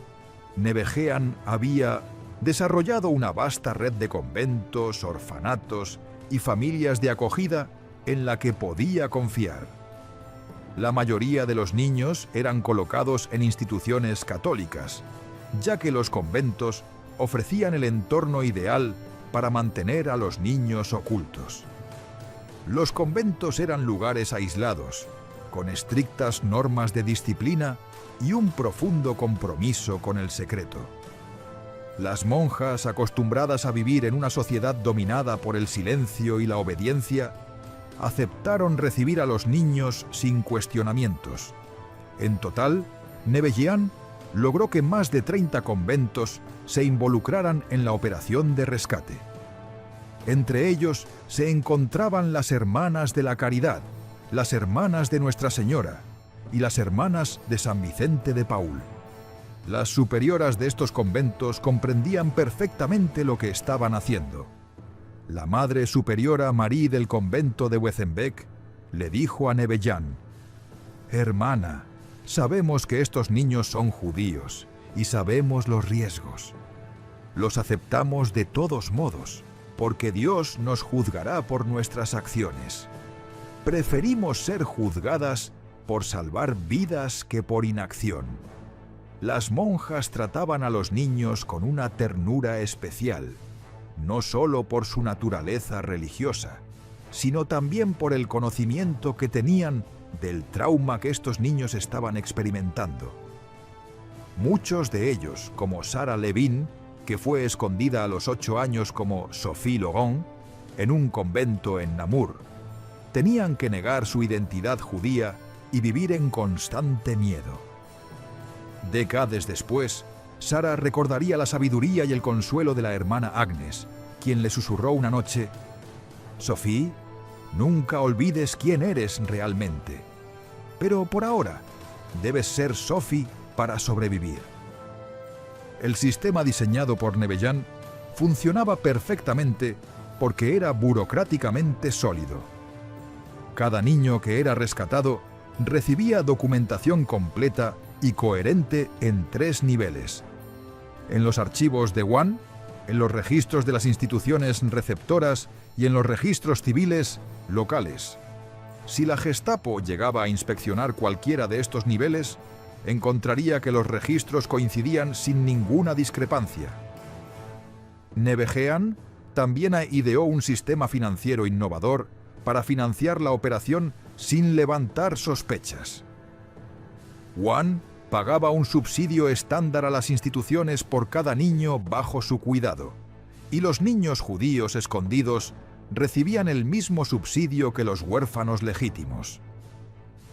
Nevejean había desarrollado una vasta red de conventos, orfanatos y familias de acogida en la que podía confiar. La mayoría de los niños eran colocados en instituciones católicas, ya que los conventos ofrecían el entorno ideal para mantener a los niños ocultos. Los conventos eran lugares aislados, con estrictas normas de disciplina y un profundo compromiso con el secreto. Las monjas, acostumbradas a vivir en una sociedad dominada por el silencio y la obediencia, aceptaron recibir a los niños sin cuestionamientos. En total, Nevejean logró que más de 30 conventos se involucraran en la operación de rescate. Entre ellos se encontraban las Hermanas de la Caridad, las Hermanas de Nuestra Señora y las Hermanas de San Vicente de Paúl. Las superioras de estos conventos comprendían perfectamente lo que estaban haciendo. La Madre Superiora Marie del convento de Wetzenbeek le dijo a Nevejean: «Hermana, sabemos que estos niños son judíos y sabemos los riesgos. Los aceptamos de todos modos, porque Dios nos juzgará por nuestras acciones. Preferimos ser juzgadas por salvar vidas que por inacción». Las monjas trataban a los niños con una ternura especial, no solo por su naturaleza religiosa, sino también por el conocimiento que tenían del trauma que estos niños estaban experimentando. Muchos de ellos, como Sarah Levin, que fue escondida a los 8 años como Sophie Logon, en un convento en Namur, tenían que negar su identidad judía y vivir en constante miedo. Décadas después, Sarah recordaría la sabiduría y el consuelo de la hermana Agnes, quien le susurró una noche: «Sophie, nunca olvides quién eres realmente. Pero por ahora, debes ser Sophie para sobrevivir». El sistema diseñado por Nevejean funcionaba perfectamente porque era burocráticamente sólido. Cada niño que era rescatado recibía documentación completa y coherente en 3 niveles: en los archivos de UAN, en los registros de las instituciones receptoras y en los registros civiles locales. Si la Gestapo llegaba a inspeccionar cualquiera de estos niveles, encontraría que los registros coincidían sin ninguna discrepancia. Nevejean también ideó un sistema financiero innovador para financiar la operación sin levantar sospechas. UAN pagaba un subsidio estándar a las instituciones por cada niño bajo su cuidado, y los niños judíos escondidos recibían el mismo subsidio que los huérfanos legítimos.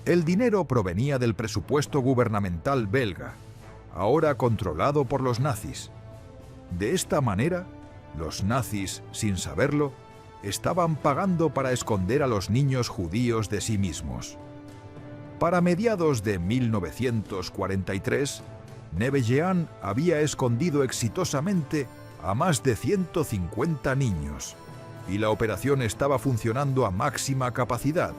El dinero provenía del presupuesto gubernamental belga, ahora controlado por los nazis. De esta manera, los nazis, sin saberlo, estaban pagando para esconder a los niños judíos de sí mismos. Para mediados de 1943, Nebejean había escondido exitosamente a más de 150 niños, y la operación estaba funcionando a máxima capacidad,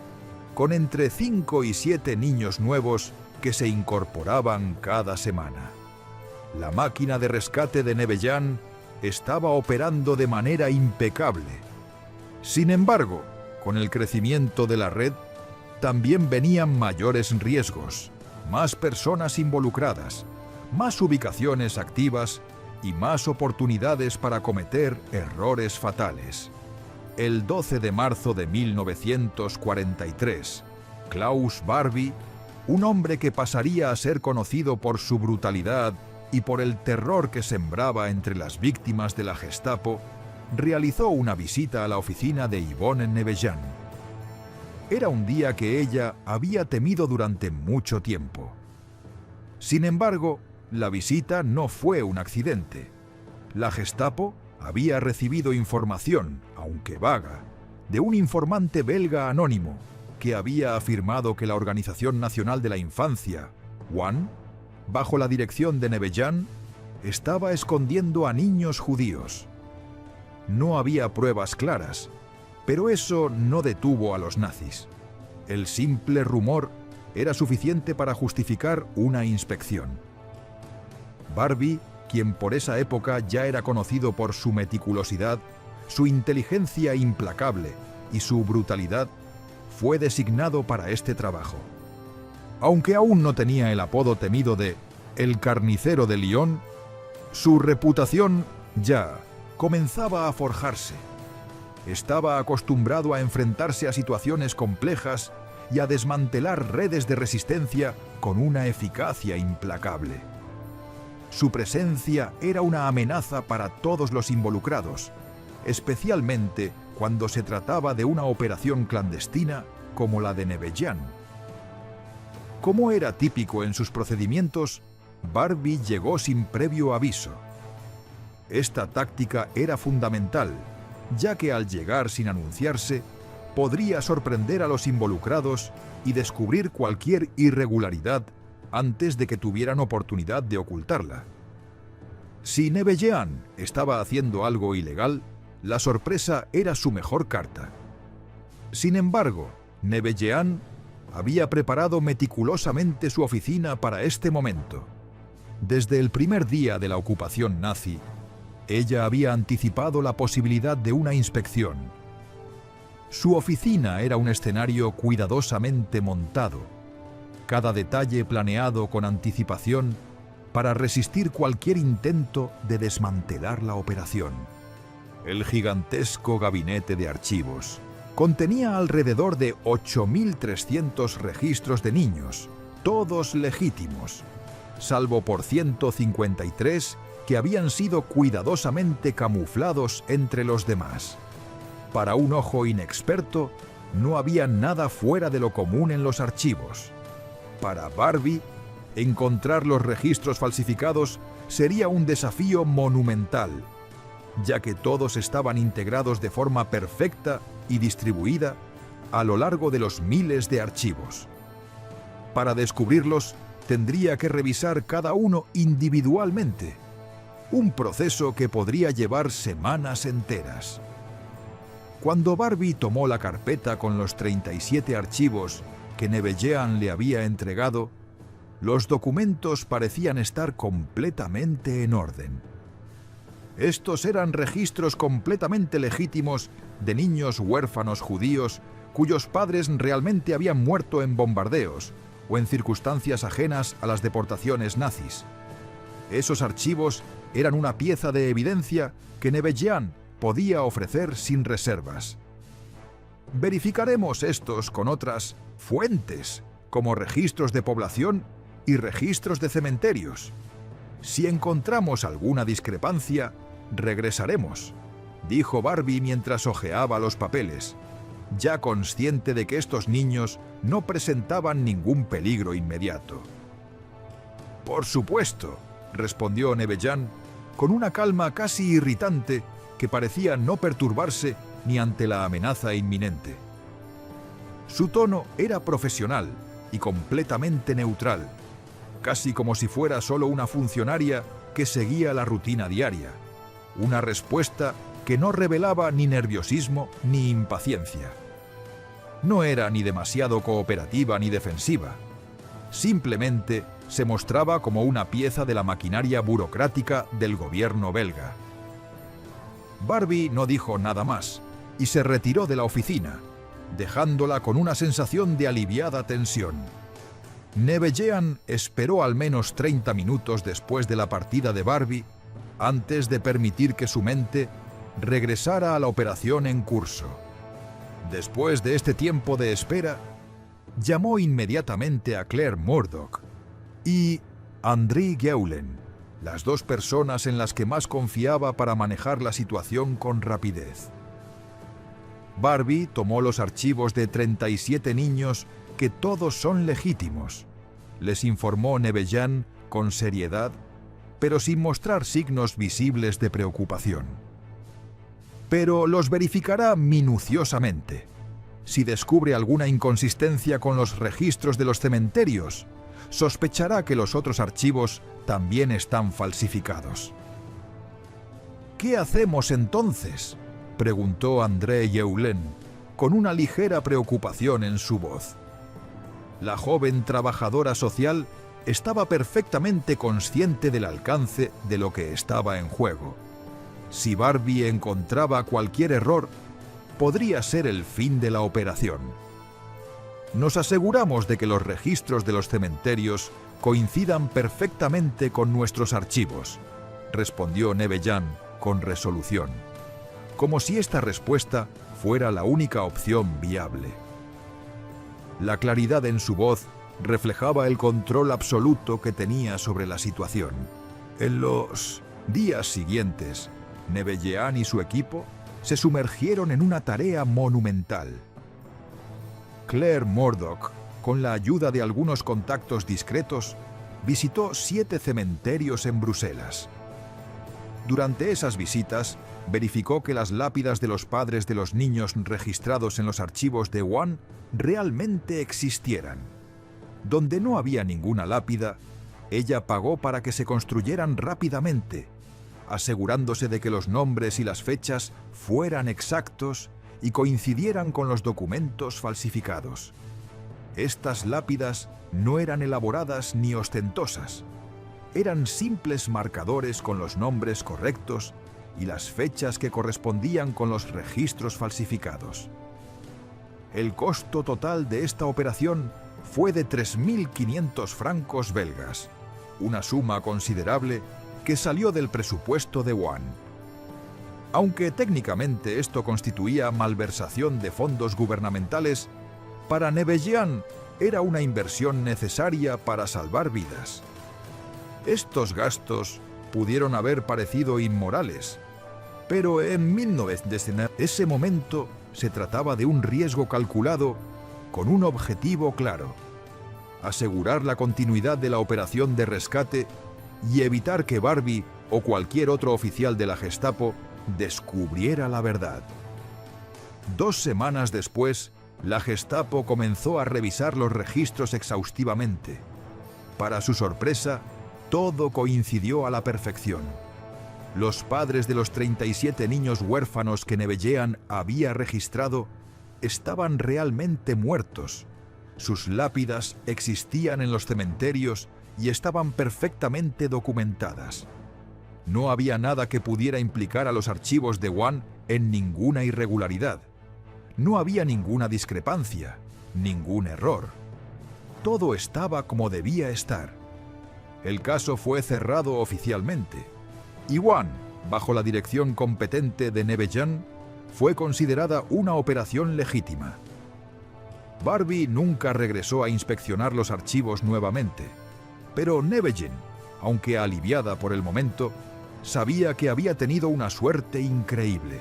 con entre 5 y 7 niños nuevos que se incorporaban cada semana. La máquina de rescate de Nebejean estaba operando de manera impecable. Sin embargo, con el crecimiento de la red, también venían mayores riesgos, más personas involucradas, más ubicaciones activas y más oportunidades para cometer errores fatales. El 12 de marzo de 1943, Klaus Barbie, un hombre que pasaría a ser conocido por su brutalidad y por el terror que sembraba entre las víctimas de la Gestapo, realizó una visita a la oficina de Yvonne Nebejean. Era un día que ella había temido durante mucho tiempo. Sin embargo, la visita no fue un accidente. La Gestapo había recibido información, aunque vaga, de un informante belga anónimo que había afirmado que la Organización Nacional de la Infancia, ONE, bajo la dirección de Nebejean, estaba escondiendo a niños judíos. No había pruebas claras, pero eso no detuvo a los nazis. El simple rumor era suficiente para justificar una inspección. Barbie, quien por esa época ya era conocido por su meticulosidad, su inteligencia implacable y su brutalidad, fue designado para este trabajo. Aunque aún no tenía el apodo temido de «el carnicero de Lyon», su reputación ya comenzaba a forjarse. Estaba acostumbrado a enfrentarse a situaciones complejas y a desmantelar redes de resistencia con una eficacia implacable. Su presencia era una amenaza para todos los involucrados, especialmente cuando se trataba de una operación clandestina como la de Nebejean. Como era típico en sus procedimientos, Barbie llegó sin previo aviso. Esta táctica era fundamental, ya que al llegar sin anunciarse, podría sorprender a los involucrados y descubrir cualquier irregularidad antes de que tuvieran oportunidad de ocultarla. Si Nebejean estaba haciendo algo ilegal, la sorpresa era su mejor carta. Sin embargo, Nebejean había preparado meticulosamente su oficina para este momento. Desde el primer día de la ocupación nazi, ella había anticipado la posibilidad de una inspección. Su oficina era un escenario cuidadosamente montado, cada detalle planeado con anticipación para resistir cualquier intento de desmantelar la operación. El gigantesco gabinete de archivos contenía alrededor de 8.300 registros de niños, todos legítimos, salvo por 153 que habían sido cuidadosamente camuflados entre los demás. Para un ojo inexperto, no había nada fuera de lo común en los archivos. Para Barbie, encontrar los registros falsificados sería un desafío monumental, ya que todos estaban integrados de forma perfecta y distribuida a lo largo de los miles de archivos. Para descubrirlos, tendría que revisar cada uno individualmente, un proceso que podría llevar semanas enteras. Cuando Barbie tomó la carpeta con los 37 archivos que Nebejean le había entregado, los documentos parecían estar completamente en orden. Estos eran registros completamente legítimos de niños huérfanos judíos cuyos padres realmente habían muerto en bombardeos o en circunstancias ajenas a las deportaciones nazis. Esos archivos eran una pieza de evidencia que Nebejean podía ofrecer sin reservas. Verificaremos estos con otras fuentes, como registros de población y registros de cementerios. Si encontramos alguna discrepancia, regresaremos, dijo Barbie mientras hojeaba los papeles, ya consciente de que estos niños no presentaban ningún peligro inmediato. Por supuesto, respondió Nevejan, con una calma casi irritante que parecía no perturbarse ni ante la amenaza inminente. Su tono era profesional y completamente neutral, casi como si fuera solo una funcionaria que seguía la rutina diaria, una respuesta que no revelaba ni nerviosismo ni impaciencia. No era ni demasiado cooperativa ni defensiva, simplemente se mostraba como una pieza de la maquinaria burocrática del gobierno belga. Barbie no dijo nada más y se retiró de la oficina, dejándola con una sensación de aliviada tensión. Nevejean esperó al menos 30 minutos después de la partida de Barbie antes de permitir que su mente regresara a la operación en curso. Después de este tiempo de espera, llamó inmediatamente a Claire Murdoch y André Gueulen, las dos personas en las que más confiaba para manejar la situación con rapidez. Barbie tomó los archivos de 37 niños que todos son legítimos, les informó Nevejan con seriedad, pero sin mostrar signos visibles de preocupación. Pero los verificará minuciosamente. Si descubre alguna inconsistencia con los registros de los cementerios, sospechará que los otros archivos también están falsificados. ¿Qué hacemos entonces?, preguntó André Gueulen, con una ligera preocupación en su voz. La joven trabajadora social estaba perfectamente consciente del alcance de lo que estaba en juego. Si Barbie encontraba cualquier error, podría ser el fin de la operación. Nos aseguramos de que los registros de los cementerios coincidan perfectamente con nuestros archivos, respondió Nevejan con resolución, como si esta respuesta fuera la única opción viable. La claridad en su voz reflejaba el control absoluto que tenía sobre la situación. En los días siguientes, Nevejean y su equipo se sumergieron en una tarea monumental. Claire Murdoch, con la ayuda de algunos contactos discretos, visitó 7 cementerios en Bruselas. Durante esas visitas, verificó que las lápidas de los padres de los niños registrados en los archivos de One realmente existieran. Donde no había ninguna lápida, ella pagó para que se construyeran rápidamente, asegurándose de que los nombres y las fechas fueran exactos y coincidieran con los documentos falsificados. Estas lápidas no eran elaboradas ni ostentosas. Eran simples marcadores con los nombres correctos y las fechas que correspondían con los registros falsificados. El costo total de esta operación fue de 3.500 francos belgas, una suma considerable que salió del presupuesto de One. Aunque técnicamente esto constituía malversación de fondos gubernamentales, para Nevejean era una inversión necesaria para salvar vidas. Estos gastos pudieron haber parecido inmorales, pero en 1919 ese momento se trataba de un riesgo calculado con un objetivo claro: asegurar la continuidad de la operación de rescate y evitar que Barbie o cualquier otro oficial de la Gestapo descubriera la verdad. 2 semanas después, la Gestapo comenzó a revisar los registros exhaustivamente. Para su sorpresa, todo coincidió a la perfección. Los padres de los 37 niños huérfanos que Nevejean había registrado estaban realmente muertos. Sus lápidas existían en los cementerios y estaban perfectamente documentadas. No había nada que pudiera implicar a los archivos de One en ninguna irregularidad. No había ninguna discrepancia, ningún error. Todo estaba como debía estar. El caso fue cerrado oficialmente, y One, bajo la dirección competente de Nevejan, fue considerada una operación legítima. Barbie nunca regresó a inspeccionar los archivos nuevamente. Pero Nevejean, aunque aliviada por el momento, sabía que había tenido una suerte increíble.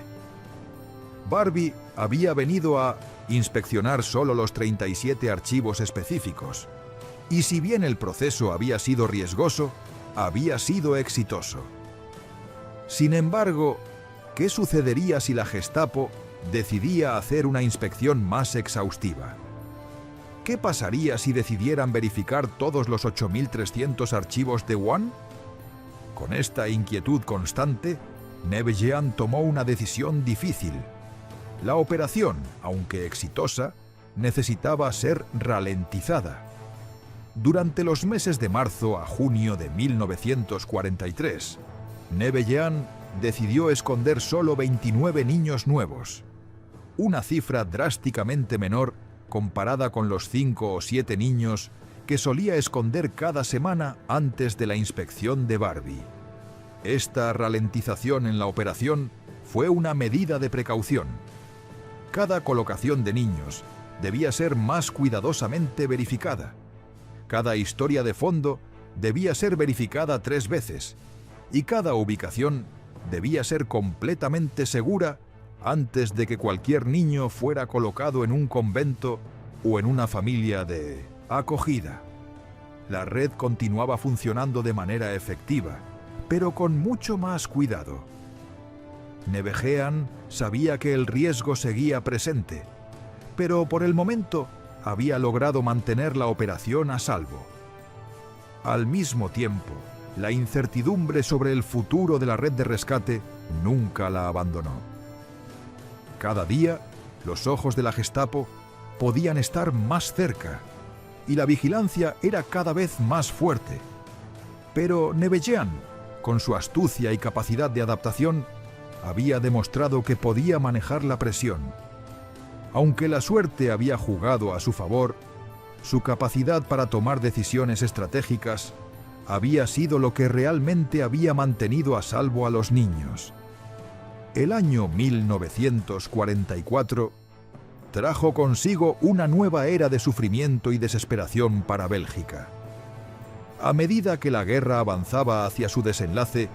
Barbie había venido a inspeccionar solo los 37 archivos específicos, y si bien el proceso había sido riesgoso, había sido exitoso. Sin embargo, ¿qué sucedería si la Gestapo decidía hacer una inspección más exhaustiva? ¿Qué pasaría si decidieran verificar todos los 8.300 archivos de One? Con esta inquietud constante, Nevejean tomó una decisión difícil. La operación, aunque exitosa, necesitaba ser ralentizada. Durante los meses de marzo a junio de 1943, Nevejean decidió esconder solo 29 niños nuevos, una cifra drásticamente menor comparada con los 5 o 7 niños que solía esconder cada semana antes de la inspección de Barbie. Esta ralentización en la operación fue una medida de precaución. Cada colocación de niños debía ser más cuidadosamente verificada. Cada historia de fondo debía ser verificada 3 veces y cada ubicación debía ser completamente segura antes de que cualquier niño fuera colocado en un convento o en una familia de acogida. La red continuaba funcionando de manera efectiva, pero con mucho más cuidado. Nevejean sabía que el riesgo seguía presente, pero por el momento había logrado mantener la operación a salvo. Al mismo tiempo, la incertidumbre sobre el futuro de la red de rescate nunca la abandonó. Cada día, los ojos de la Gestapo podían estar más cerca y la vigilancia era cada vez más fuerte. Pero Nevejean, con su astucia y capacidad de adaptación, había demostrado que podía manejar la presión. Aunque la suerte había jugado a su favor, su capacidad para tomar decisiones estratégicas había sido lo que realmente había mantenido a salvo a los niños. El año 1944 trajo consigo una nueva era de sufrimiento y desesperación para Bélgica. A medida que la guerra avanzaba hacia su desenlace,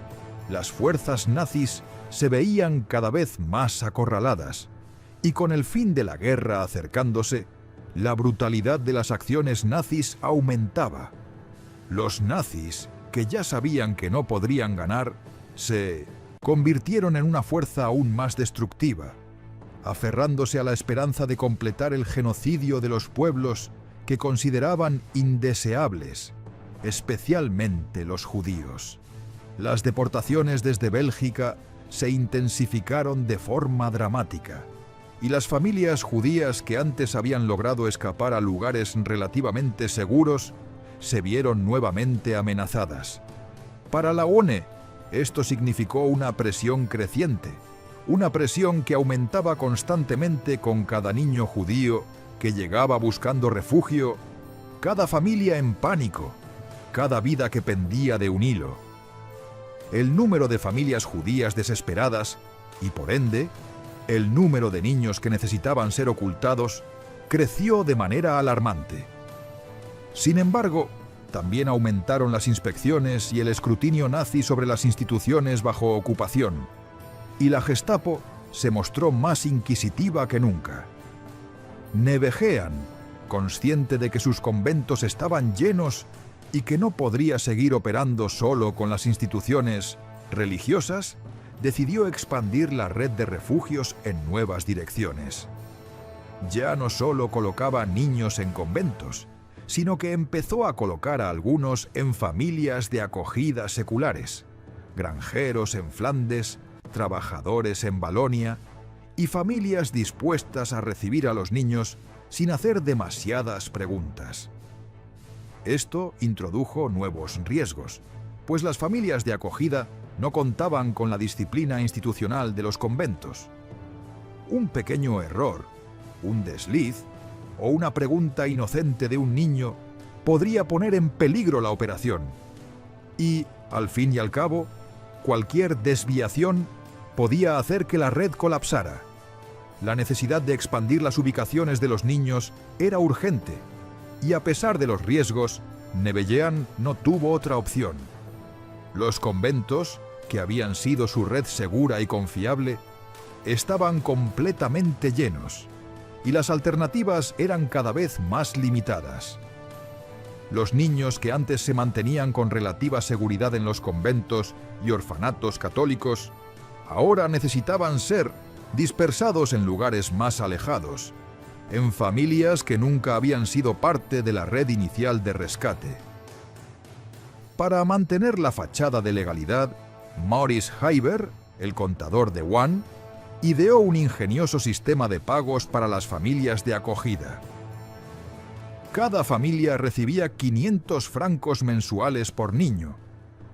las fuerzas nazis se veían cada vez más acorraladas, y con el fin de la guerra acercándose, la brutalidad de las acciones nazis aumentaba. Los nazis, que ya sabían que no podrían ganar, se convirtieron en una fuerza aún más destructiva, aferrándose a la esperanza de completar el genocidio de los pueblos que consideraban indeseables, especialmente los judíos. Las deportaciones desde Bélgica se intensificaron de forma dramática, y las familias judías que antes habían logrado escapar a lugares relativamente seguros se vieron nuevamente amenazadas. Para la ONU, esto significó una presión creciente, una presión que aumentaba constantemente con cada niño judío que llegaba buscando refugio, cada familia en pánico, cada vida que pendía de un hilo. El número de familias judías desesperadas y, por ende, el número de niños que necesitaban ser ocultados creció de manera alarmante. Sin embargo, también aumentaron las inspecciones y el escrutinio nazi sobre las instituciones bajo ocupación, y la Gestapo se mostró más inquisitiva que nunca. Nevejean, consciente de que sus conventos estaban llenos y que no podría seguir operando solo con las instituciones religiosas, decidió expandir la red de refugios en nuevas direcciones. Ya no solo colocaba niños en conventos, sino que empezó a colocar a algunos en familias de acogida seculares, granjeros en Flandes, trabajadores en Valonia y familias dispuestas a recibir a los niños sin hacer demasiadas preguntas. Esto introdujo nuevos riesgos, pues las familias de acogida no contaban con la disciplina institucional de los conventos. Un pequeño error, un desliz o una pregunta inocente de un niño podría poner en peligro la operación. Y, al fin y al cabo, cualquier desviación podía hacer que la red colapsara. La necesidad de expandir las ubicaciones de los niños era urgente, y a pesar de los riesgos, Nevejean no tuvo otra opción. Los conventos, que habían sido su red segura y confiable, estaban completamente llenos, y las alternativas eran cada vez más limitadas. Los niños que antes se mantenían con relativa seguridad en los conventos y orfanatos católicos, ahora necesitaban ser dispersados en lugares más alejados, en familias que nunca habían sido parte de la red inicial de rescate. Para mantener la fachada de legalidad, Maurice Heiber, el contador de One, ideó un ingenioso sistema de pagos para las familias de acogida. Cada familia recibía 500 francos mensuales por niño,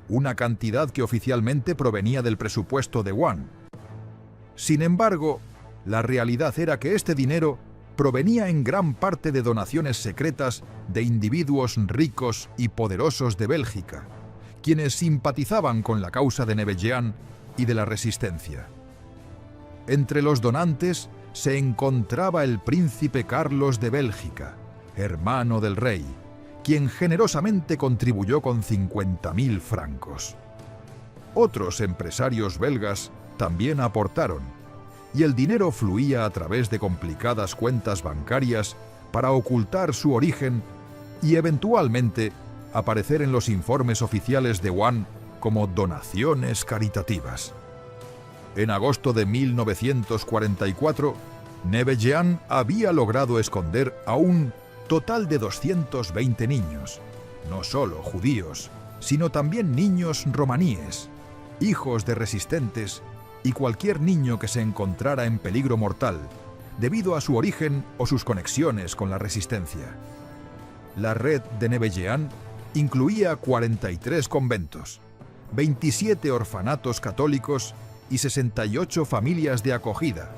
una cantidad que oficialmente provenía del presupuesto de One. Sin embargo, la realidad era que este dinero provenía en gran parte de donaciones secretas de individuos ricos y poderosos de Bélgica, quienes simpatizaban con la causa de Nevejean y de la resistencia. Entre los donantes se encontraba el príncipe Carlos de Bélgica, hermano del rey, quien generosamente contribuyó con 50.000 francos. Otros empresarios belgas también aportaron, y el dinero fluía a través de complicadas cuentas bancarias para ocultar su origen y eventualmente aparecer en los informes oficiales de One como donaciones caritativas. En agosto de 1944, Nevejean había logrado esconder a un total de 220 niños, no solo judíos, sino también niños romaníes, hijos de resistentes y cualquier niño que se encontrara en peligro mortal, debido a su origen o sus conexiones con la resistencia. La red de Nevejean incluía 43 conventos, 27 orfanatos católicos y 68 familias de acogida,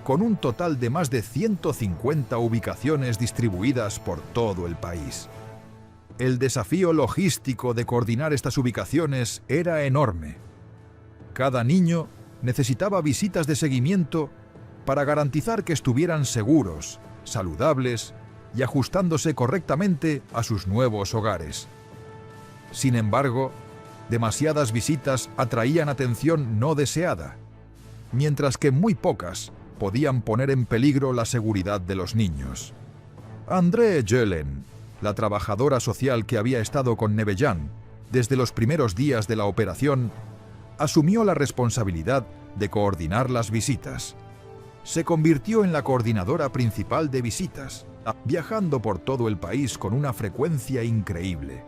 con un total de más de 150 ubicaciones distribuidas por todo el país. El desafío logístico de coordinar estas ubicaciones era enorme. Cada niño necesitaba visitas de seguimiento para garantizar que estuvieran seguros, saludables y ajustándose correctamente a sus nuevos hogares. Sin embargo, demasiadas visitas atraían atención no deseada, mientras que muy pocas podían poner en peligro la seguridad de los niños. André Jelen, la trabajadora social que había estado con Nevejean desde los primeros días de la operación, asumió la responsabilidad de coordinar las visitas. Se convirtió en la coordinadora principal de visitas, viajando por todo el país con una frecuencia increíble.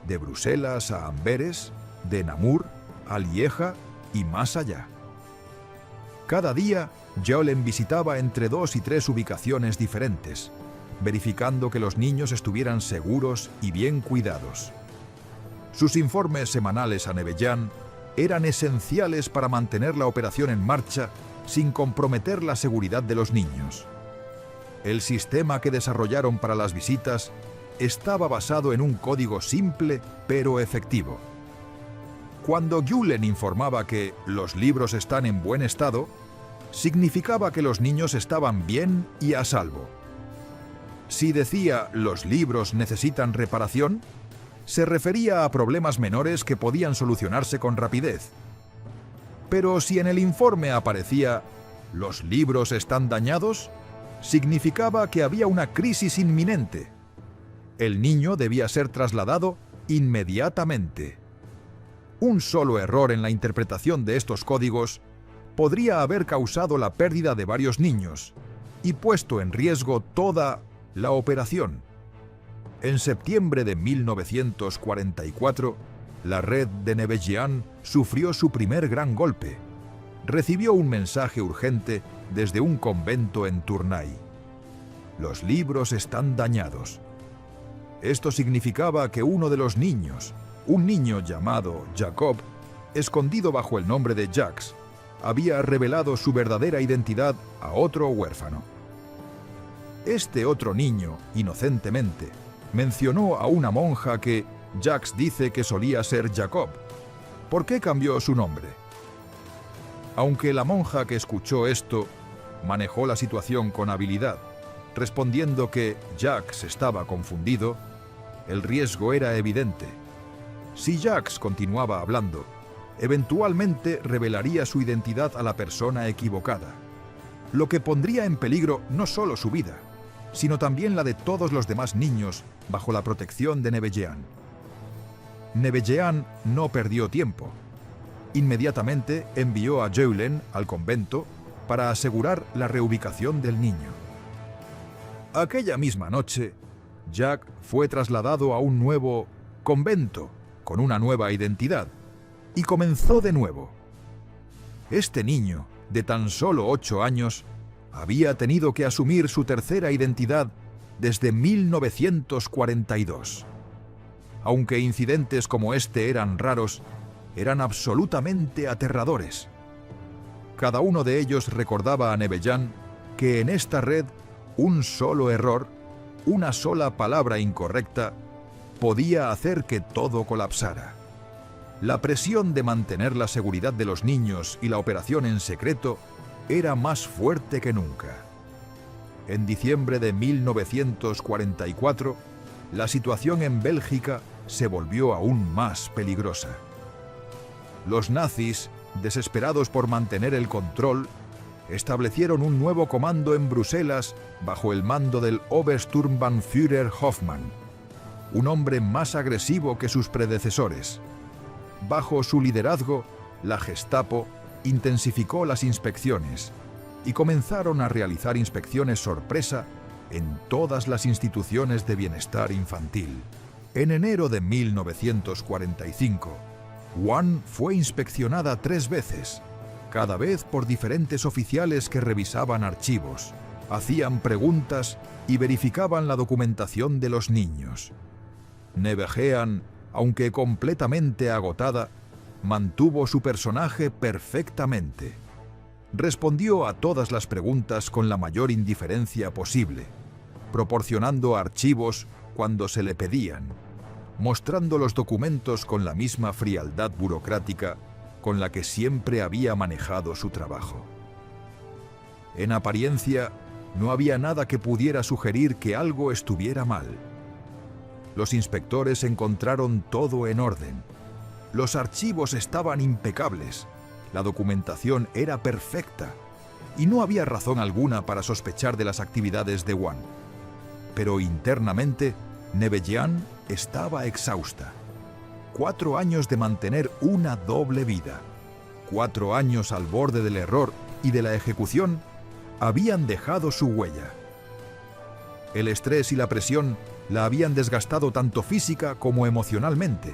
De Bruselas a Amberes, de Namur a Lieja y más allá. Cada día, Jelen visitaba entre 2 y 3 ubicaciones diferentes, verificando que los niños estuvieran seguros y bien cuidados. Sus informes semanales a Nevejean eran esenciales para mantener la operación en marcha sin comprometer la seguridad de los niños. El sistema que desarrollaron para las visitas estaba basado en un código simple pero efectivo. Cuando Jelen informaba que los libros están en buen estado, significaba que los niños estaban bien y a salvo. Si decía los libros necesitan reparación, se refería a problemas menores que podían solucionarse con rapidez. Pero si en el informe aparecía los libros están dañados, significaba que había una crisis inminente. El niño debía ser trasladado inmediatamente. Un solo error en la interpretación de estos códigos podría haber causado la pérdida de varios niños y puesto en riesgo toda la operación. En septiembre de 1944, la red de Nevejean sufrió su primer gran golpe. Recibió un mensaje urgente desde un convento en Tournai. Los libros están dañados. Esto significaba que uno de los niños, un niño llamado Jacob, escondido bajo el nombre de Jacques, había revelado su verdadera identidad a otro huérfano. Este otro niño, inocentemente, mencionó a una monja que Jacques dice que solía ser Jacob. ¿Por qué cambió su nombre? Aunque la monja que escuchó esto manejó la situación con habilidad, respondiendo que Jacques estaba confundido, el riesgo era evidente. Si Jacques continuaba hablando, eventualmente revelaría su identidad a la persona equivocada, lo que pondría en peligro no solo su vida, sino también la de todos los demás niños bajo la protección de Nevejean. Nevejean no perdió tiempo. Inmediatamente envió a Julen al convento para asegurar la reubicación del niño. Aquella misma noche, Jacques fue trasladado a un nuevo convento con una nueva identidad y comenzó de nuevo. Este niño, de tan solo 8 años, había tenido que asumir su tercera identidad desde 1942. Aunque incidentes como este eran raros, eran absolutamente aterradores. Cada uno de ellos recordaba a Nevejean que en esta red un solo error, una sola palabra incorrecta, podía hacer que todo colapsara. La presión de mantener la seguridad de los niños y la operación en secreto era más fuerte que nunca. En diciembre de 1944, la situación en Bélgica se volvió aún más peligrosa. Los nazis, desesperados por mantener el control, establecieron un nuevo comando en Bruselas bajo el mando del Obersturmbannführer Hoffmann, un hombre más agresivo que sus predecesores. Bajo su liderazgo, la Gestapo intensificó las inspecciones y comenzaron a realizar inspecciones sorpresa en todas las instituciones de bienestar infantil. En enero de 1945, Juan fue inspeccionada 3 veces, cada vez por diferentes oficiales que revisaban archivos, hacían preguntas y verificaban la documentación de los niños. Nevejean, aunque completamente agotada, mantuvo su personaje perfectamente. Respondió a todas las preguntas con la mayor indiferencia posible, proporcionando archivos cuando se le pedían, mostrando los documentos con la misma frialdad burocrática con la que siempre había manejado su trabajo. En apariencia, no había nada que pudiera sugerir que algo estuviera mal. Los inspectores encontraron todo en orden. Los archivos estaban impecables, la documentación era perfecta y no había razón alguna para sospechar de las actividades de Juan. Pero internamente, Nevejean estaba exhausta. 4 años de mantener una doble vida, 4 años al borde del error y de la ejecución, habían dejado su huella. El estrés y la presión la habían desgastado tanto física como emocionalmente.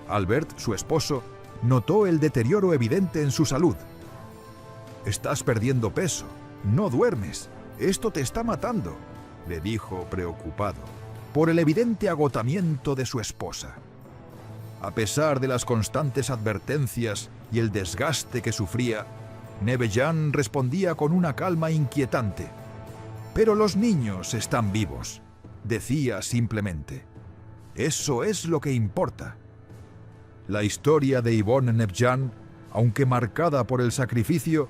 Albert, su esposo, notó el deterioro evidente en su salud. «Estás perdiendo peso, no duermes, esto te está matando», le dijo preocupado por el evidente agotamiento de su esposa. A pesar de las constantes advertencias y el desgaste que sufría, Nevejean respondía con una calma inquietante. «Pero los niños están vivos», decía simplemente. «Eso es lo que importa». La historia de Yvonne Nevejean, aunque marcada por el sacrificio,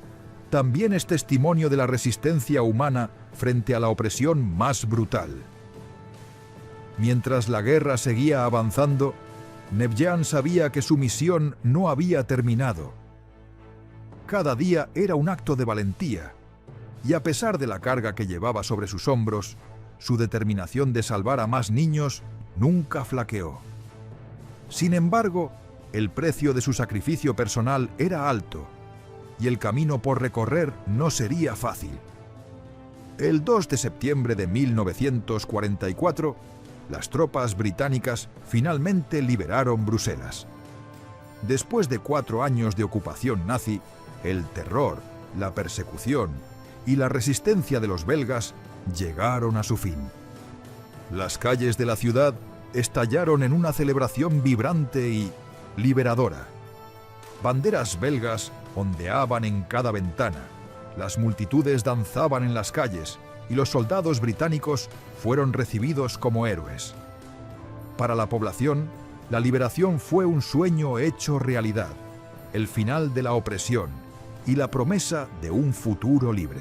también es testimonio de la resistencia humana frente a la opresión más brutal. Mientras la guerra seguía avanzando, Nevejean sabía que su misión no había terminado. Cada día era un acto de valentía, y a pesar de la carga que llevaba sobre sus hombros, su determinación de salvar a más niños nunca flaqueó. Sin embargo, el precio de su sacrificio personal era alto, y el camino por recorrer no sería fácil. El 2 de septiembre de 1944, las tropas británicas finalmente liberaron Bruselas. Después de 4 años de ocupación nazi, el terror, la persecución y la resistencia de los belgas llegaron a su fin. Las calles de la ciudad estallaron en una celebración vibrante y liberadora. Banderas belgas ondeaban en cada ventana, las multitudes danzaban en las calles y los soldados británicos fueron recibidos como héroes. Para la población, la liberación fue un sueño hecho realidad, el final de la opresión y la promesa de un futuro libre.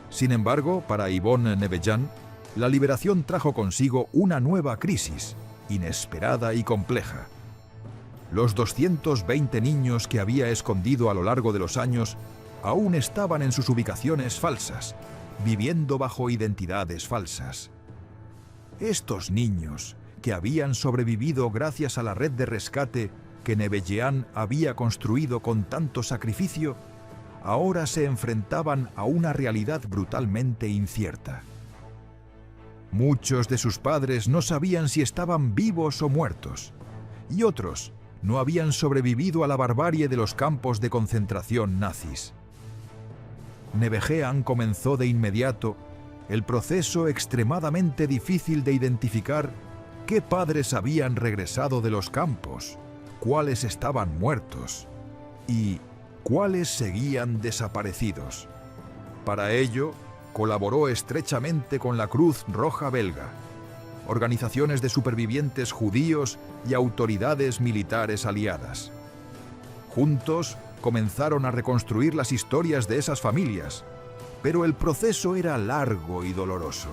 Sin embargo, para Yvonne Nevejean, la liberación trajo consigo una nueva crisis, inesperada y compleja. Los 220 niños que había escondido a lo largo de los años aún estaban en sus ubicaciones falsas, viviendo bajo identidades falsas. Estos niños, que habían sobrevivido gracias a la red de rescate que Nebeyean había construido con tanto sacrificio, ahora se enfrentaban a una realidad brutalmente incierta. Muchos de sus padres no sabían si estaban vivos o muertos, y otros no habían sobrevivido a la barbarie de los campos de concentración nazis. Nebeyean comenzó de inmediato el proceso extremadamente difícil de identificar qué padres habían regresado de los campos, cuáles estaban muertos y cuáles seguían desaparecidos. Para ello, colaboró estrechamente con la Cruz Roja belga, organizaciones de supervivientes judíos y autoridades militares aliadas. Juntos comenzaron a reconstruir las historias de esas familias, pero el proceso era largo y doloroso.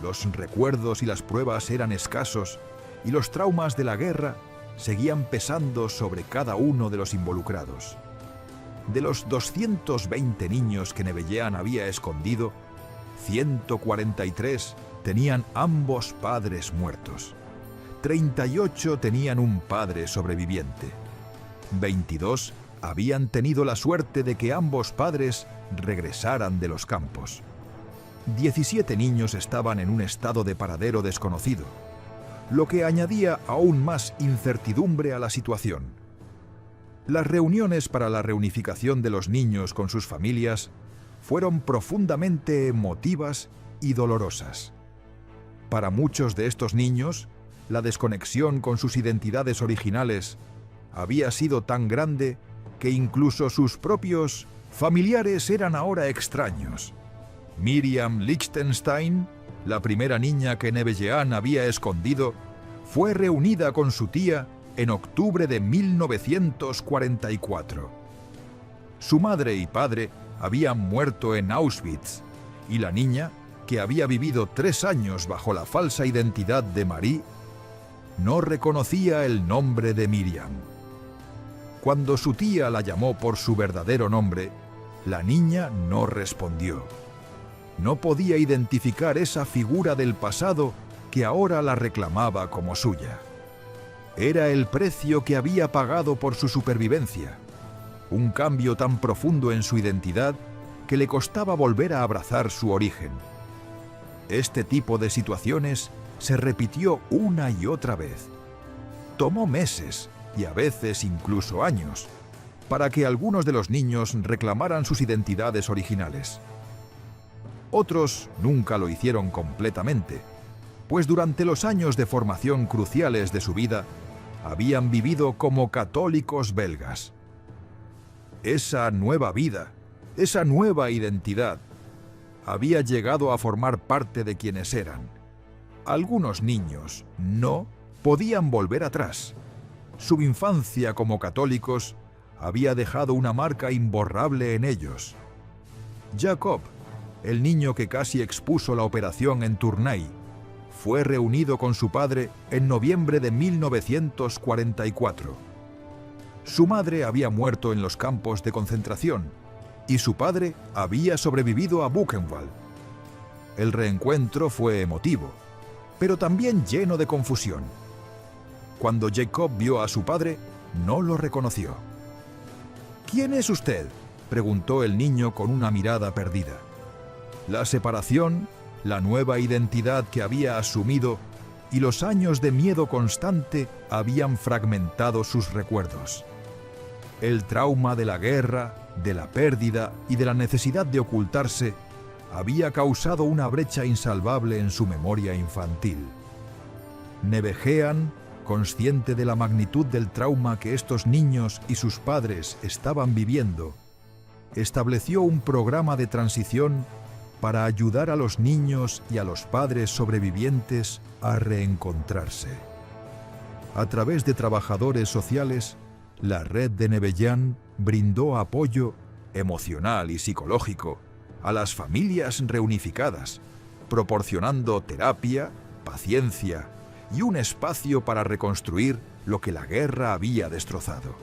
Los recuerdos y las pruebas eran escasos y los traumas de la guerra seguían pesando sobre cada uno de los involucrados. De los 220 niños que Nebeyean había escondido, 143 tenían ambos padres muertos. 38 tenían un padre sobreviviente. 22 habían tenido la suerte de que ambos padres regresaran de los campos. 17 niños estaban en un estado de paradero desconocido, lo que añadía aún más incertidumbre a la situación. Las reuniones para la reunificación de los niños con sus familias fueron profundamente emotivas y dolorosas. Para muchos de estos niños, la desconexión con sus identidades originales había sido tan grande que incluso sus propios familiares eran ahora extraños. Miriam Lichtenstein, la primera niña que Nebeyean había escondido, fue reunida con su tía en octubre de 1944. Su madre y padre habían muerto en Auschwitz, y la niña, que había vivido 3 años bajo la falsa identidad de Marie, no reconocía el nombre de Miriam. Cuando su tía la llamó por su verdadero nombre, la niña no respondió. No podía identificar esa figura del pasado que ahora la reclamaba como suya. Era el precio que había pagado por su supervivencia, un cambio tan profundo en su identidad que le costaba volver a abrazar su origen. Este tipo de situaciones se repitió una y otra vez. Tomó meses, y a veces incluso años, para que algunos de los niños reclamaran sus identidades originales. Otros nunca lo hicieron completamente, pues durante los años de formación cruciales de su vida, habían vivido como católicos belgas. Esa nueva vida, esa nueva identidad, había llegado a formar parte de quienes eran. Algunos niños no podían volver atrás. Su infancia como católicos había dejado una marca imborrable en ellos. Jacob, el niño que casi expuso la operación en Tournai, fue reunido con su padre en noviembre de 1944. Su madre había muerto en los campos de concentración y su padre había sobrevivido a Buchenwald. El reencuentro fue emotivo, pero también lleno de confusión. Cuando Jacob vio a su padre, no lo reconoció. «¿Quién es usted?», preguntó el niño con una mirada perdida. La separación, la nueva identidad que había asumido y los años de miedo constante habían fragmentado sus recuerdos. El trauma de la guerra, de la pérdida y de la necesidad de ocultarse había causado una brecha insalvable en su memoria infantil. Nebeyean, consciente de la magnitud del trauma que estos niños y sus padres estaban viviendo, estableció un programa de transición para ayudar a los niños y a los padres sobrevivientes a reencontrarse. A través de trabajadores sociales, la red de Nebeyean brindó apoyo emocional y psicológico a las familias reunificadas, proporcionando terapia, paciencia y un espacio para reconstruir lo que la guerra había destrozado.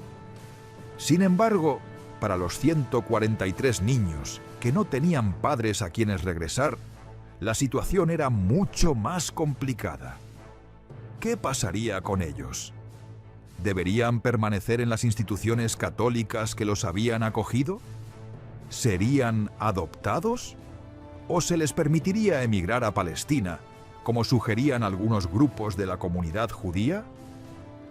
Sin embargo, para los 143 niños que no tenían padres a quienes regresar, la situación era mucho más complicada. ¿Qué pasaría con ellos? ¿Deberían permanecer en las instituciones católicas que los habían acogido? ¿Serían adoptados? ¿O se les permitiría emigrar a Palestina, como sugerían algunos grupos de la comunidad judía?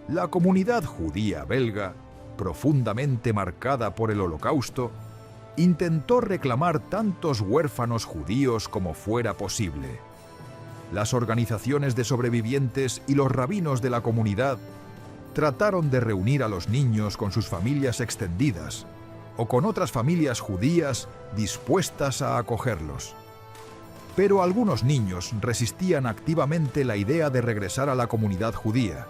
La comunidad judía belga, profundamente marcada por el Holocausto, intentó reclamar tantos huérfanos judíos como fuera posible. Las organizaciones de sobrevivientes y los rabinos de la comunidad trataron de reunir a los niños con sus familias extendidas o con otras familias judías dispuestas a acogerlos. Pero algunos niños resistían activamente la idea de regresar a la comunidad judía,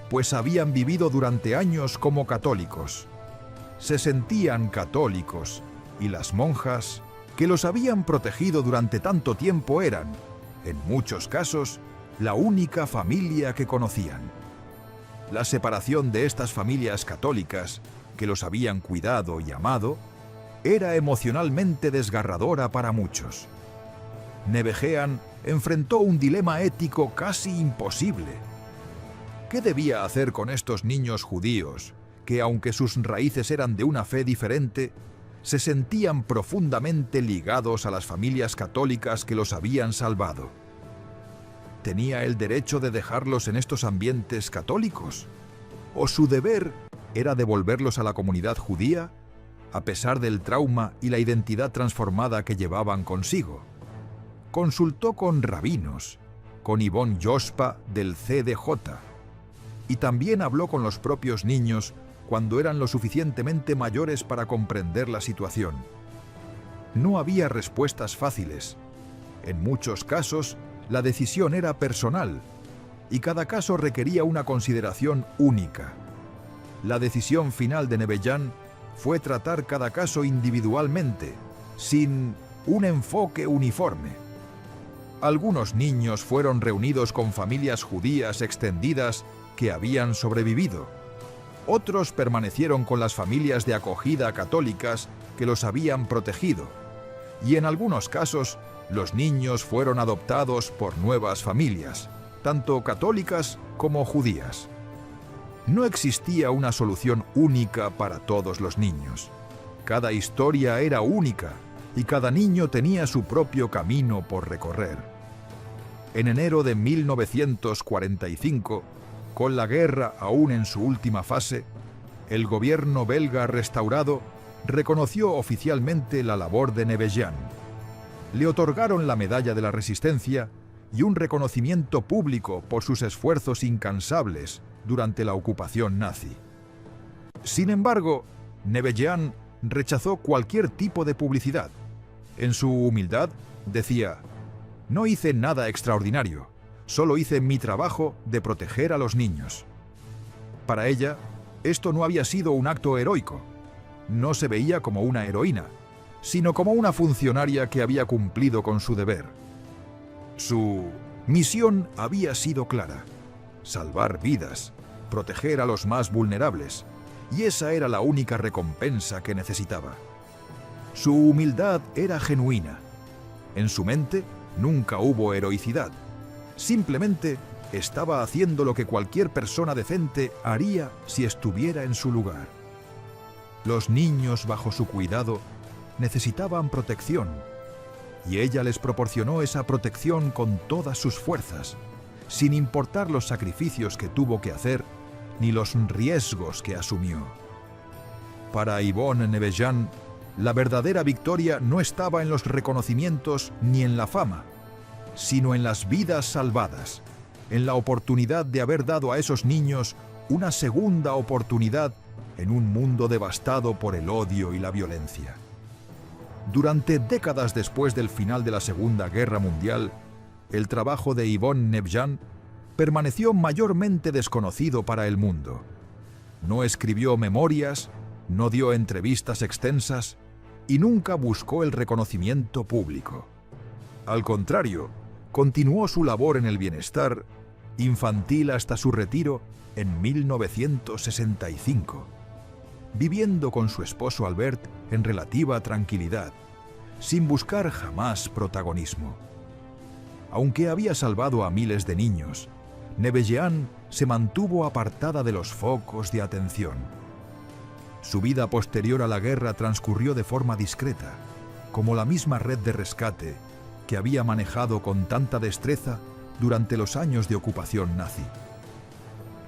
pues habían vivido durante años como católicos. Se sentían católicos y las monjas que los habían protegido durante tanto tiempo eran, en muchos casos, la única familia que conocían. La separación de estas familias católicas, que los habían cuidado y amado, era emocionalmente desgarradora para muchos. Nevejean enfrentó un dilema ético casi imposible. ¿Qué debía hacer con estos niños judíos que, aunque sus raíces eran de una fe diferente, se sentían profundamente ligados a las familias católicas que los habían salvado? ¿Tenía el derecho de dejarlos en estos ambientes católicos? ¿O su deber era devolverlos a la comunidad judía, a pesar del trauma y la identidad transformada que llevaban consigo? Consultó con rabinos, con Yvonne Jospa del CDJ, y también habló con los propios niños cuando eran lo suficientemente mayores para comprender la situación. No había respuestas fáciles. En muchos casos, la decisión era personal, y cada caso requería una consideración única. La decisión final de Nevejan fue tratar cada caso individualmente, sin un enfoque uniforme. Algunos niños fueron reunidos con familias judías extendidas que habían sobrevivido. Otros permanecieron con las familias de acogida católicas que los habían protegido. Y en algunos casos, los niños fueron adoptados por nuevas familias, tanto católicas como judías. No existía una solución única para todos los niños. Cada historia era única y cada niño tenía su propio camino por recorrer. En enero de 1945, con la guerra aún en su última fase, el gobierno belga restaurado reconoció oficialmente la labor de Nevejan. Le otorgaron la Medalla de la Resistencia y un reconocimiento público por sus esfuerzos incansables durante la ocupación nazi. Sin embargo, Nevejan rechazó cualquier tipo de publicidad. En su humildad, decía: «No hice nada extraordinario, solo hice mi trabajo de proteger a los niños». Para ella, esto no había sido un acto heroico. No se veía como una heroína, sino como una funcionaria que había cumplido con su deber. Su misión había sido clara: salvar vidas, proteger a los más vulnerables, y esa era la única recompensa que necesitaba. Su humildad era genuina. En su mente nunca hubo heroicidad. Simplemente estaba haciendo lo que cualquier persona decente haría si estuviera en su lugar. Los niños bajo su cuidado necesitaban protección, y ella les proporcionó esa protección con todas sus fuerzas, sin importar los sacrificios que tuvo que hacer ni los riesgos que asumió. Para Yvonne Nevejan, la verdadera victoria no estaba en los reconocimientos ni en la fama, sino en las vidas salvadas, en la oportunidad de haber dado a esos niños una segunda oportunidad en un mundo devastado por el odio y la violencia. Durante décadas después del final de la Segunda Guerra Mundial, el trabajo de Yvonne Nevejan permaneció mayormente desconocido para el mundo. No escribió memorias, no dio entrevistas extensas y nunca buscó el reconocimiento público. Al contrario, continuó su labor en el bienestar infantil hasta su retiro en 1965, viviendo con su esposo Albert en relativa tranquilidad, sin buscar jamás protagonismo. Aunque había salvado a miles de niños, Nebejean se mantuvo apartada de los focos de atención. Su vida posterior a la guerra transcurrió de forma discreta, como la misma red de rescate que había manejado con tanta destreza durante los años de ocupación nazi.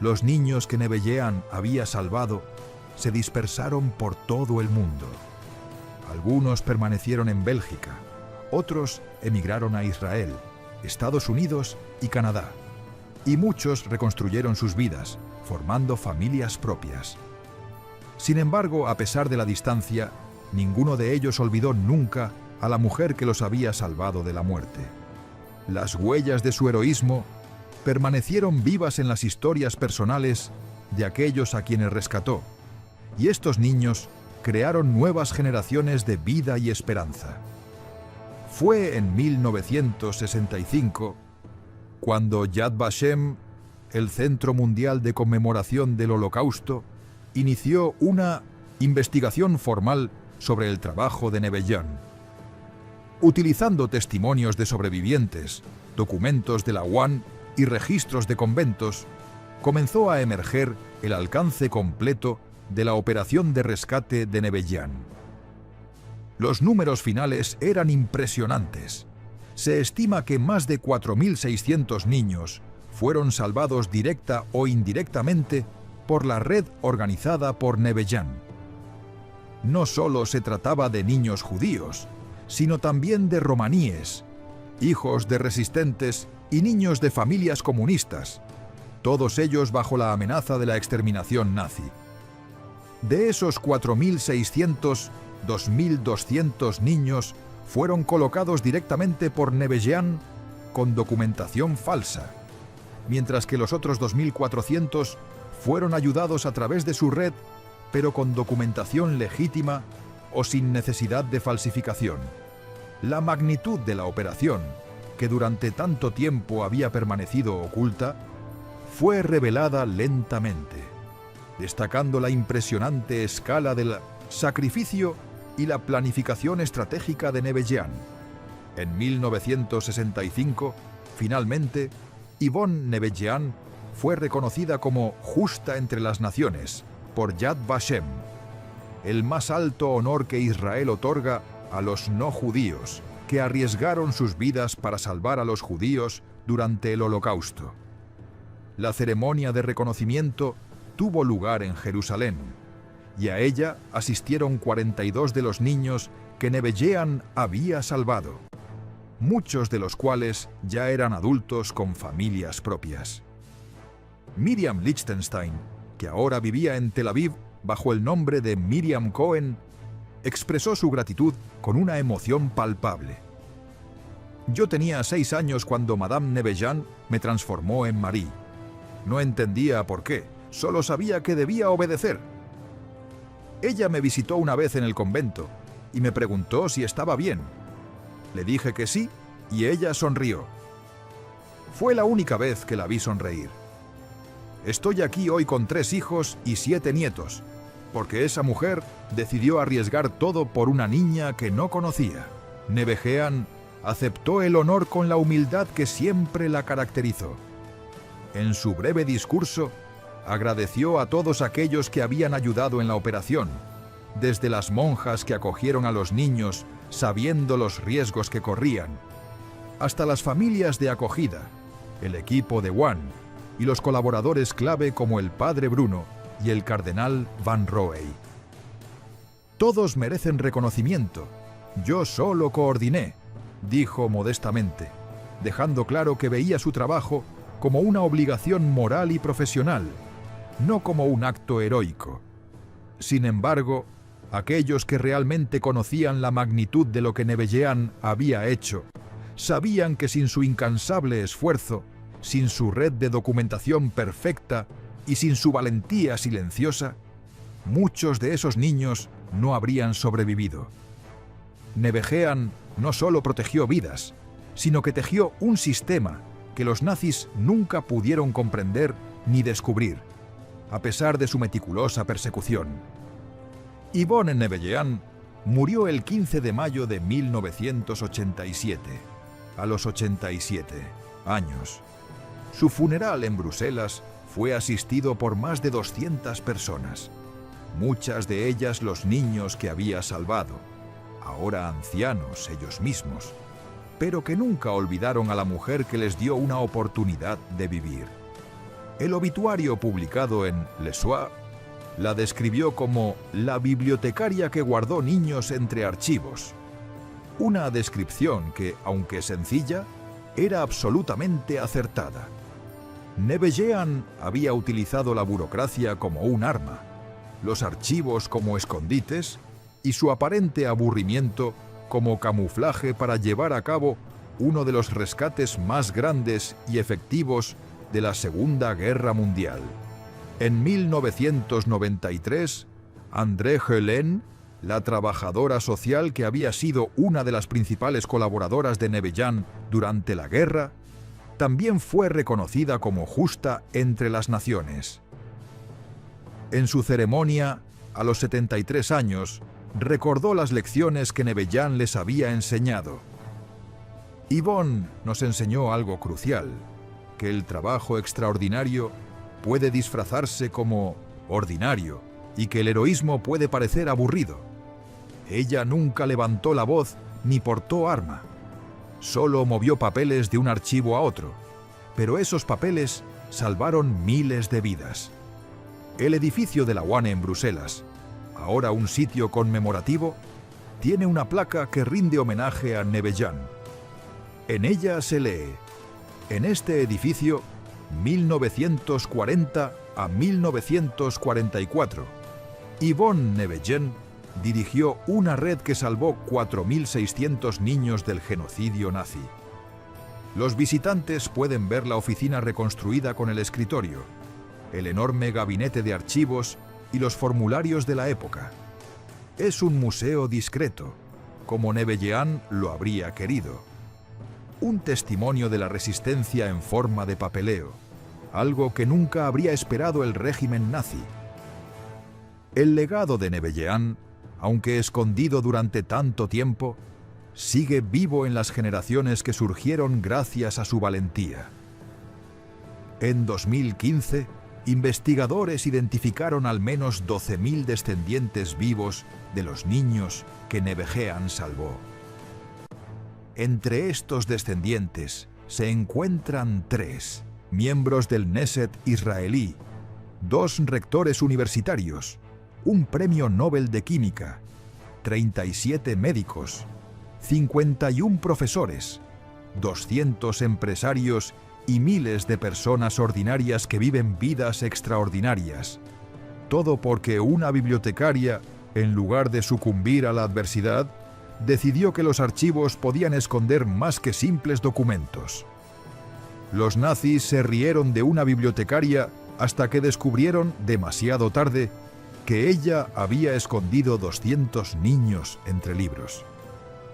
Los niños que Nebejean había salvado se dispersaron por todo el mundo. Algunos permanecieron en Bélgica, otros emigraron a Israel, Estados Unidos y Canadá, y muchos reconstruyeron sus vidas, formando familias propias. Sin embargo, a pesar de la distancia, ninguno de ellos olvidó nunca a la mujer que los había salvado de la muerte. Las huellas de su heroísmo permanecieron vivas en las historias personales de aquellos a quienes rescató, y estos niños crearon nuevas generaciones de vida y esperanza. Fue en 1965 cuando Yad Vashem, el Centro Mundial de Conmemoración del Holocausto, inició una investigación formal sobre el trabajo de Nebejean. Utilizando testimonios de sobrevivientes, documentos de la UAN y registros de conventos, comenzó a emerger el alcance completo de la operación de rescate de Nebejean. Los números finales eran impresionantes. Se estima que más de 4.600 niños fueron salvados directa o indirectamente por la red organizada por Nebejean. No solo se trataba de niños judíos, sino también de romaníes, hijos de resistentes y niños de familias comunistas, todos ellos bajo la amenaza de la exterminación nazi. De esos 4.600, 2.200 niños fueron colocados directamente por Nebejean con documentación falsa, mientras que los otros 2.400 fueron ayudados a través de su red, pero con documentación legítima o sin necesidad de falsificación. La magnitud de la operación, que durante tanto tiempo había permanecido oculta, fue revelada lentamente, destacando la impresionante escala del sacrificio y la planificación estratégica de Nebejean. En 1965, finalmente, Yvonne Nebejean fue reconocida como justa entre las naciones por Yad Vashem, el más alto honor que Israel otorga a los no judíos que arriesgaron sus vidas para salvar a los judíos durante el Holocausto. La ceremonia de reconocimiento tuvo lugar en Jerusalén, y a ella asistieron 42 de los niños que Nebejean había salvado, muchos de los cuales ya eran adultos con familias propias. Miriam Lichtenstein, que ahora vivía en Tel Aviv bajo el nombre de Miriam Cohen, expresó su gratitud con una emoción palpable. Yo tenía 6 años cuando Madame Nebejean me transformó en Marie. No entendía por qué, solo sabía que debía obedecer. Ella me visitó una vez en el convento y me preguntó si estaba bien. Le dije que sí y ella sonrió. Fue la única vez que la vi sonreír. Estoy aquí hoy con 3 hijos y 7 nietos, porque esa mujer decidió arriesgar todo por una niña que no conocía. Nebejean aceptó el honor con la humildad que siempre la caracterizó. En su breve discurso, agradeció a todos aquellos que habían ayudado en la operación, desde las monjas que acogieron a los niños sabiendo los riesgos que corrían, hasta las familias de acogida, el equipo de UAN y los colaboradores clave como el padre Bruno y el cardenal Van Roey. Todos merecen reconocimiento. Yo solo coordiné, dijo modestamente, dejando claro que veía su trabajo como una obligación moral y profesional, no como un acto heroico. Sin embargo, aquellos que realmente conocían la magnitud de lo que Nebejean había hecho, sabían que sin su incansable esfuerzo, sin su red de documentación perfecta y sin su valentía silenciosa, muchos de esos niños no habrían sobrevivido. Nebejean no solo protegió vidas, sino que tejió un sistema que los nazis nunca pudieron comprender ni descubrir, a pesar de su meticulosa persecución. Yvonne Nevejean murió el 15 de mayo de 1987, a los 87 años. Su funeral en Bruselas fue asistido por más de 200 personas, muchas de ellas los niños que había salvado, ahora ancianos ellos mismos, pero que nunca olvidaron a la mujer que les dio una oportunidad de vivir. El obituario publicado en Le Soir la describió como la bibliotecaria que guardó niños entre archivos. Una descripción que, aunque sencilla, era absolutamente acertada. Nevejean había utilizado la burocracia como un arma, los archivos como escondites y su aparente aburrimiento como camuflaje para llevar a cabo uno de los rescates más grandes y efectivos de la Segunda Guerra Mundial. En 1993, André Hélène, la trabajadora social que había sido una de las principales colaboradoras de Nevejean durante la guerra, también fue reconocida como justa entre las naciones. En su ceremonia, a los 73 años, recordó las lecciones que Nevejean les había enseñado. Yvonne nos enseñó algo crucial, que el trabajo extraordinario puede disfrazarse como ordinario y que el heroísmo puede parecer aburrido. Ella nunca levantó la voz ni portó arma. Solo movió papeles de un archivo a otro, pero esos papeles salvaron miles de vidas. El edificio de la UANE en Bruselas, ahora un sitio conmemorativo, tiene una placa que rinde homenaje a Nevejean. En ella se lee: en este edificio, 1940 a 1944, Yvonne Nevejean dirigió una red que salvó 4.600 niños del genocidio nazi. Los visitantes pueden ver la oficina reconstruida con el escritorio, el enorme gabinete de archivos y los formularios de la época. Es un museo discreto, como Nevejean lo habría querido. Un testimonio de la resistencia en forma de papeleo, algo que nunca habría esperado el régimen nazi. El legado de Nevejean, aunque escondido durante tanto tiempo, sigue vivo en las generaciones que surgieron gracias a su valentía. En 2015, investigadores identificaron al menos 12.000 descendientes vivos de los niños que Nevejean salvó. Entre estos descendientes se encuentran 3 miembros del Knesset israelí, 2 rectores universitarios, un premio Nobel de Química, 37 médicos, 51 profesores, 200 empresarios y miles de personas ordinarias que viven vidas extraordinarias. Todo porque una bibliotecaria, en lugar de sucumbir a la adversidad, decidió que los archivos podían esconder más que simples documentos. Los nazis se rieron de una bibliotecaria hasta que descubrieron, demasiado tarde, que ella había escondido 200 niños entre libros.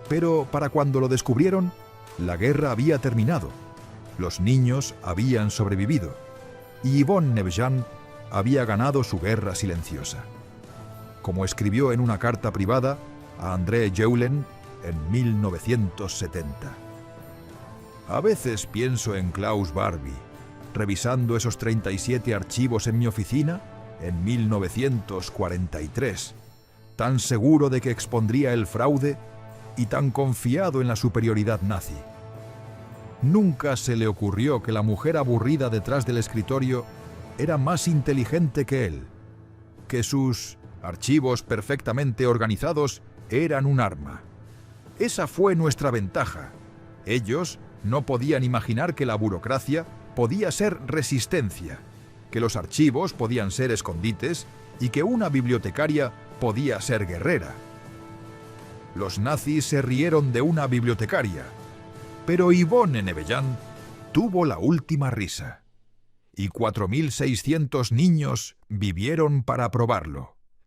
Pero para cuando lo descubrieron, la guerra había terminado, los niños habían sobrevivido, y Yvonne Nevejean había ganado su guerra silenciosa. Como escribió en una carta privada a André Hélène en 1970. A veces pienso en Klaus Barbie, revisando esos 37 archivos en mi oficina en 1943, tan seguro de que expondría el fraude y tan confiado en la superioridad nazi. Nunca se le ocurrió que la mujer aburrida detrás del escritorio era más inteligente que él, que sus archivos perfectamente organizados eran un arma. Esa fue nuestra ventaja. Ellos no podían imaginar que la burocracia podía ser resistencia, que los archivos podían ser escondites y que una bibliotecaria podía ser guerrera. Los nazis se rieron de una bibliotecaria, pero Yvonne Nevejean tuvo la última risa, y 4.600 niños vivieron para probarlo.